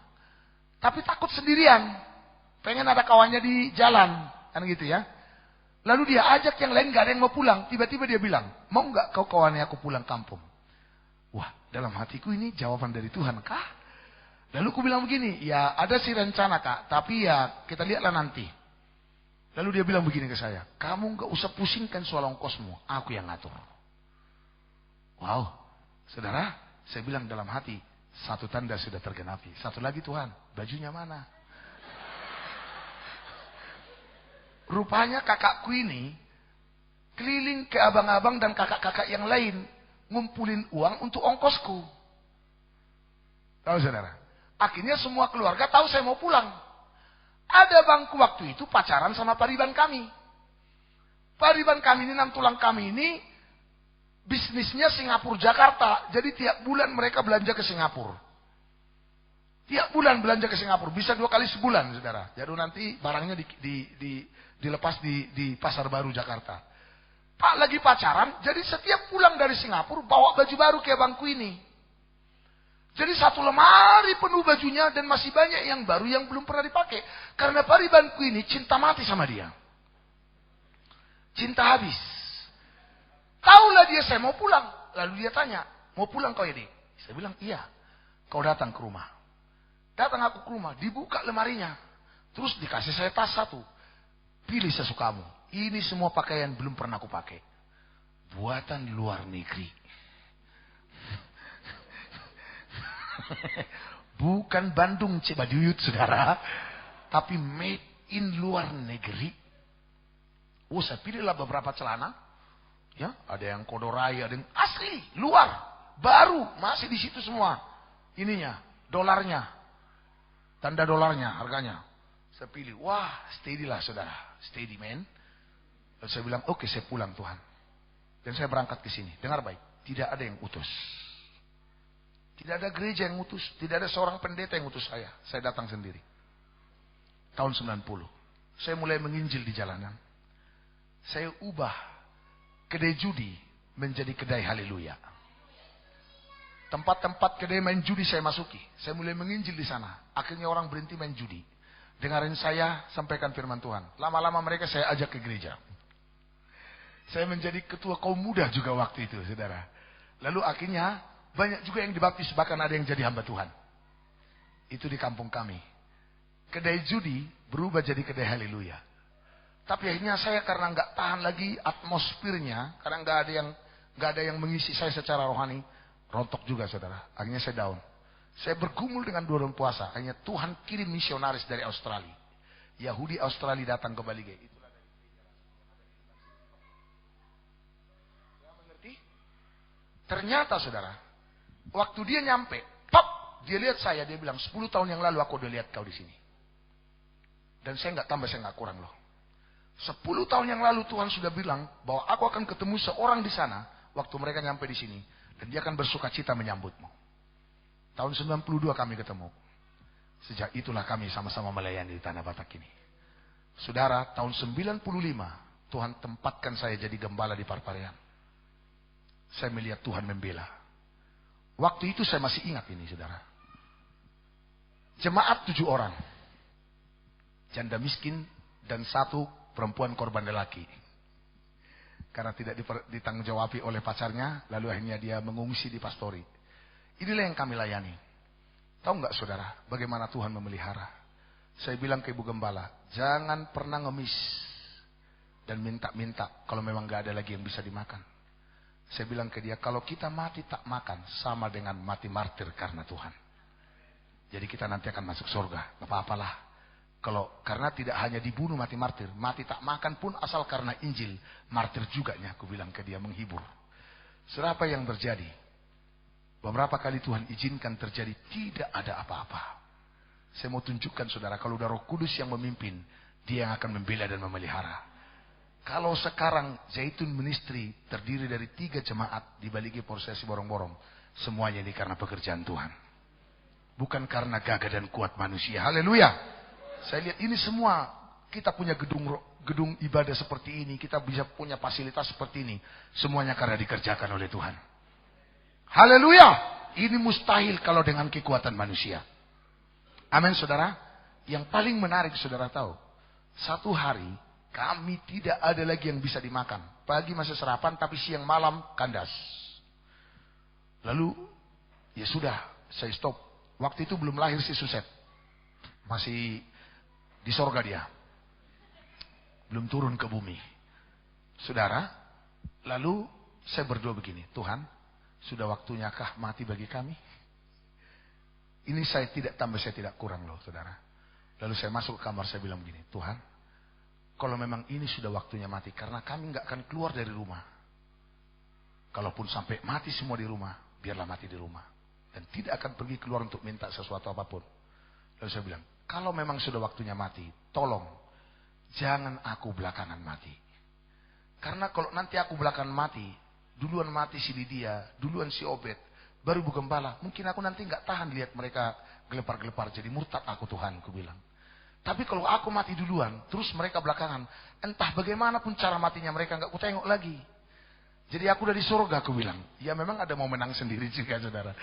tapi takut sendirian. Pengen ada kawannya di jalan, kan gitu ya. Lalu dia ajak yang lain, gak ada yang mau pulang. Tiba-tiba dia bilang, mau gak kau kawannya aku pulang kampung? Wah, dalam hatiku ini jawaban dari Tuhan kah? Lalu aku bilang begini, ya ada sih rencana kak, tapi ya kita lihatlah nanti. Lalu dia bilang begini ke saya, kamu gak usah pusingkan soal ongkosmu, aku yang ngatur. Wow. Saudara, saya bilang dalam hati, 1 tanda sudah tergenapi. 1 lagi Tuhan, bajunya mana? Rupanya kakakku ini keliling ke abang-abang dan kakak-kakak yang lain, ngumpulin uang untuk ongkosku. Tahu saudara? Akhirnya semua keluarga tahu saya mau pulang. Ada bangku waktu itu pacaran sama pariban kami. Pariban kami ini, 6 tulang kami ini, bisnisnya Singapura Jakarta. Jadi tiap bulan mereka belanja ke Singapura. Tiap bulan belanja ke Singapura. Bisa 2 kali sebulan, saudara. Jadi nanti barangnya dilepas di Pasar Baru Jakarta. Pak lagi pacaran. Jadi setiap pulang dari Singapura bawa baju baru kayak bangku ini. Jadi 1 lemari penuh bajunya. Dan masih banyak yang baru yang belum pernah dipakai. Karena paribanku ini cinta mati sama dia. Cinta habis. Taulah dia saya mau pulang. Lalu dia tanya, mau pulang kau ini? Saya bilang, iya. Kau datang ke rumah. Datang aku ke rumah, dibuka lemarinya. Terus dikasih saya tas 1. Pilih sesukamu. Ini semua pakaian belum pernah aku pakai. Buatan luar negeri. Bukan Bandung Cibaduyut, saudara. Tapi made in luar negeri. Oh, saya pilihlah beberapa celana. Ya, ada yang kodorai, ada yang asli, luar, baru, masih di situ semua. Ininya, dolarnya, tanda dolarnya, harganya. Saya pilih, wah, steady lah saudara, steady man. Lalu saya bilang, oke, saya pulang Tuhan. Dan saya berangkat ke sini. Dengar baik, tidak ada yang utus. Tidak ada gereja yang utus, tidak ada seorang pendeta yang utus saya. Saya datang sendiri. Tahun 90. Saya mulai menginjil di jalanan. Saya ubah kedai judi menjadi kedai haleluya. Tempat-tempat kedai main judi saya masuki. Saya mulai menginjil di sana. Akhirnya orang berhenti main judi. Dengarin saya sampaikan firman Tuhan. Lama-lama mereka saya ajak ke gereja. Saya menjadi ketua kaum muda juga waktu itu, saudara. Lalu akhirnya banyak juga yang dibaptis, bahkan ada yang jadi hamba Tuhan. Itu di kampung kami. Kedai judi berubah jadi kedai haleluya. Tapi akhirnya saya karena nggak tahan lagi atmosfernya, karena nggak ada yang mengisi saya secara rohani, rontok juga saudara. Akhirnya saya down. Saya bergumul dengan 2 bulan puasa. Akhirnya Tuhan kirim misionaris dari Australia. Yahudi Australia datang ke Balige. Itulah dari ya, mengerti? Ternyata saudara, waktu dia nyampe, pop, dia lihat saya, dia bilang 10 tahun yang lalu aku udah lihat kau di sini. Dan saya nggak tambah, saya nggak kurang loh. 10 tahun yang lalu Tuhan sudah bilang bahwa aku akan ketemu seorang di sana waktu mereka nyampe di sini. Dan dia akan bersuka cita menyambutmu. Tahun 92 kami ketemu. Sejak itulah kami sama-sama melayani di Tanah Batak ini. Saudara, tahun 95 Tuhan tempatkan saya jadi gembala di Parparean. Saya melihat Tuhan membela. Waktu itu saya masih ingat ini, saudara. Jemaat 7 orang. Janda miskin dan 1 perempuan korban lelaki. Karena tidak ditanggung-jawabi oleh pacarnya, lalu akhirnya dia mengungsi di pastori. Inilah yang kami layani. Tahu nggak saudara, bagaimana Tuhan memelihara? Saya bilang ke ibu gembala, jangan pernah ngemis dan minta-minta kalau memang nggak ada lagi yang bisa dimakan. Saya bilang ke dia, kalau kita mati tak makan, sama dengan mati martir karena Tuhan. Jadi kita nanti akan masuk surga, nggak apa-apalah. Karena tidak hanya dibunuh mati martir, mati tak makan pun asal karena Injil, martir juga nya, aku bilang ke dia menghibur. Saudara, apa yang terjadi? Beberapa kali Tuhan izinkan terjadi, tidak ada apa-apa. Saya mau tunjukkan saudara, kalau udah Roh Kudus yang memimpin, dia yang akan membela dan memelihara. Kalau sekarang Zaitun Ministry terdiri dari 3 jemaat di Baligi Prosesi Borong-Borong, semuanya ini karena pekerjaan Tuhan. Bukan karena gagah dan kuat manusia. Haleluya. Saya lihat ini semua, kita punya gedung ibadah seperti ini, kita bisa punya fasilitas seperti ini. Semuanya karena dikerjakan oleh Tuhan. Haleluya. Ini mustahil kalau dengan kekuatan manusia. Amin saudara. Yang paling menarik saudara tahu, satu hari kami tidak ada lagi yang bisa dimakan. Pagi masih sarapan, tapi siang malam kandas. Lalu, ya sudah, saya stop. Waktu itu belum lahir si Suset. Masih di sorga dia. Belum turun ke bumi. Saudara, lalu saya berdoa begini, Tuhan, sudah waktunya kah mati bagi kami? Ini saya tidak tambah, saya tidak kurang loh saudara. Lalu saya masuk ke kamar, saya bilang begini, Tuhan, kalau memang ini sudah waktunya mati, karena kami nggak akan keluar dari rumah. Kalaupun sampai mati semua di rumah, biarlah mati di rumah. Dan tidak akan pergi keluar untuk minta sesuatu apapun. Lalu saya bilang, kalau memang sudah waktunya mati, tolong jangan aku belakangan mati. Karena kalau nanti aku belakangan mati, duluan mati si Lydia, duluan si Obed, baru Bu Gembala, mungkin aku nanti nggak tahan lihat mereka gelepar-gelepar, jadi murtad aku Tuhan, aku bilang. Tapi kalau aku mati duluan, terus mereka belakangan, entah bagaimanapun cara matinya mereka nggak ku tengok lagi. Jadi aku udah di surga, aku bilang. Ya memang ada mau menang sendiri juga saudara.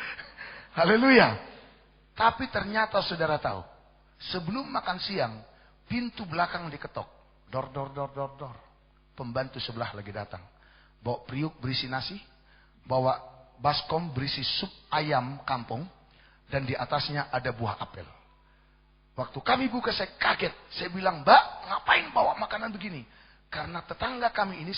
Haleluya. Tapi ternyata saudara tahu, sebelum makan siang, pintu belakang diketok. Dor, dor, dor, dor, dor. Pembantu sebelah lagi datang. Bawa periuk berisi nasi, bawa baskom berisi sup ayam kampung, dan di atasnya ada buah apel. Waktu kami buka saya kaget. Saya bilang, Mbak, ngapain bawa makanan begini? Karena tetangga kami ini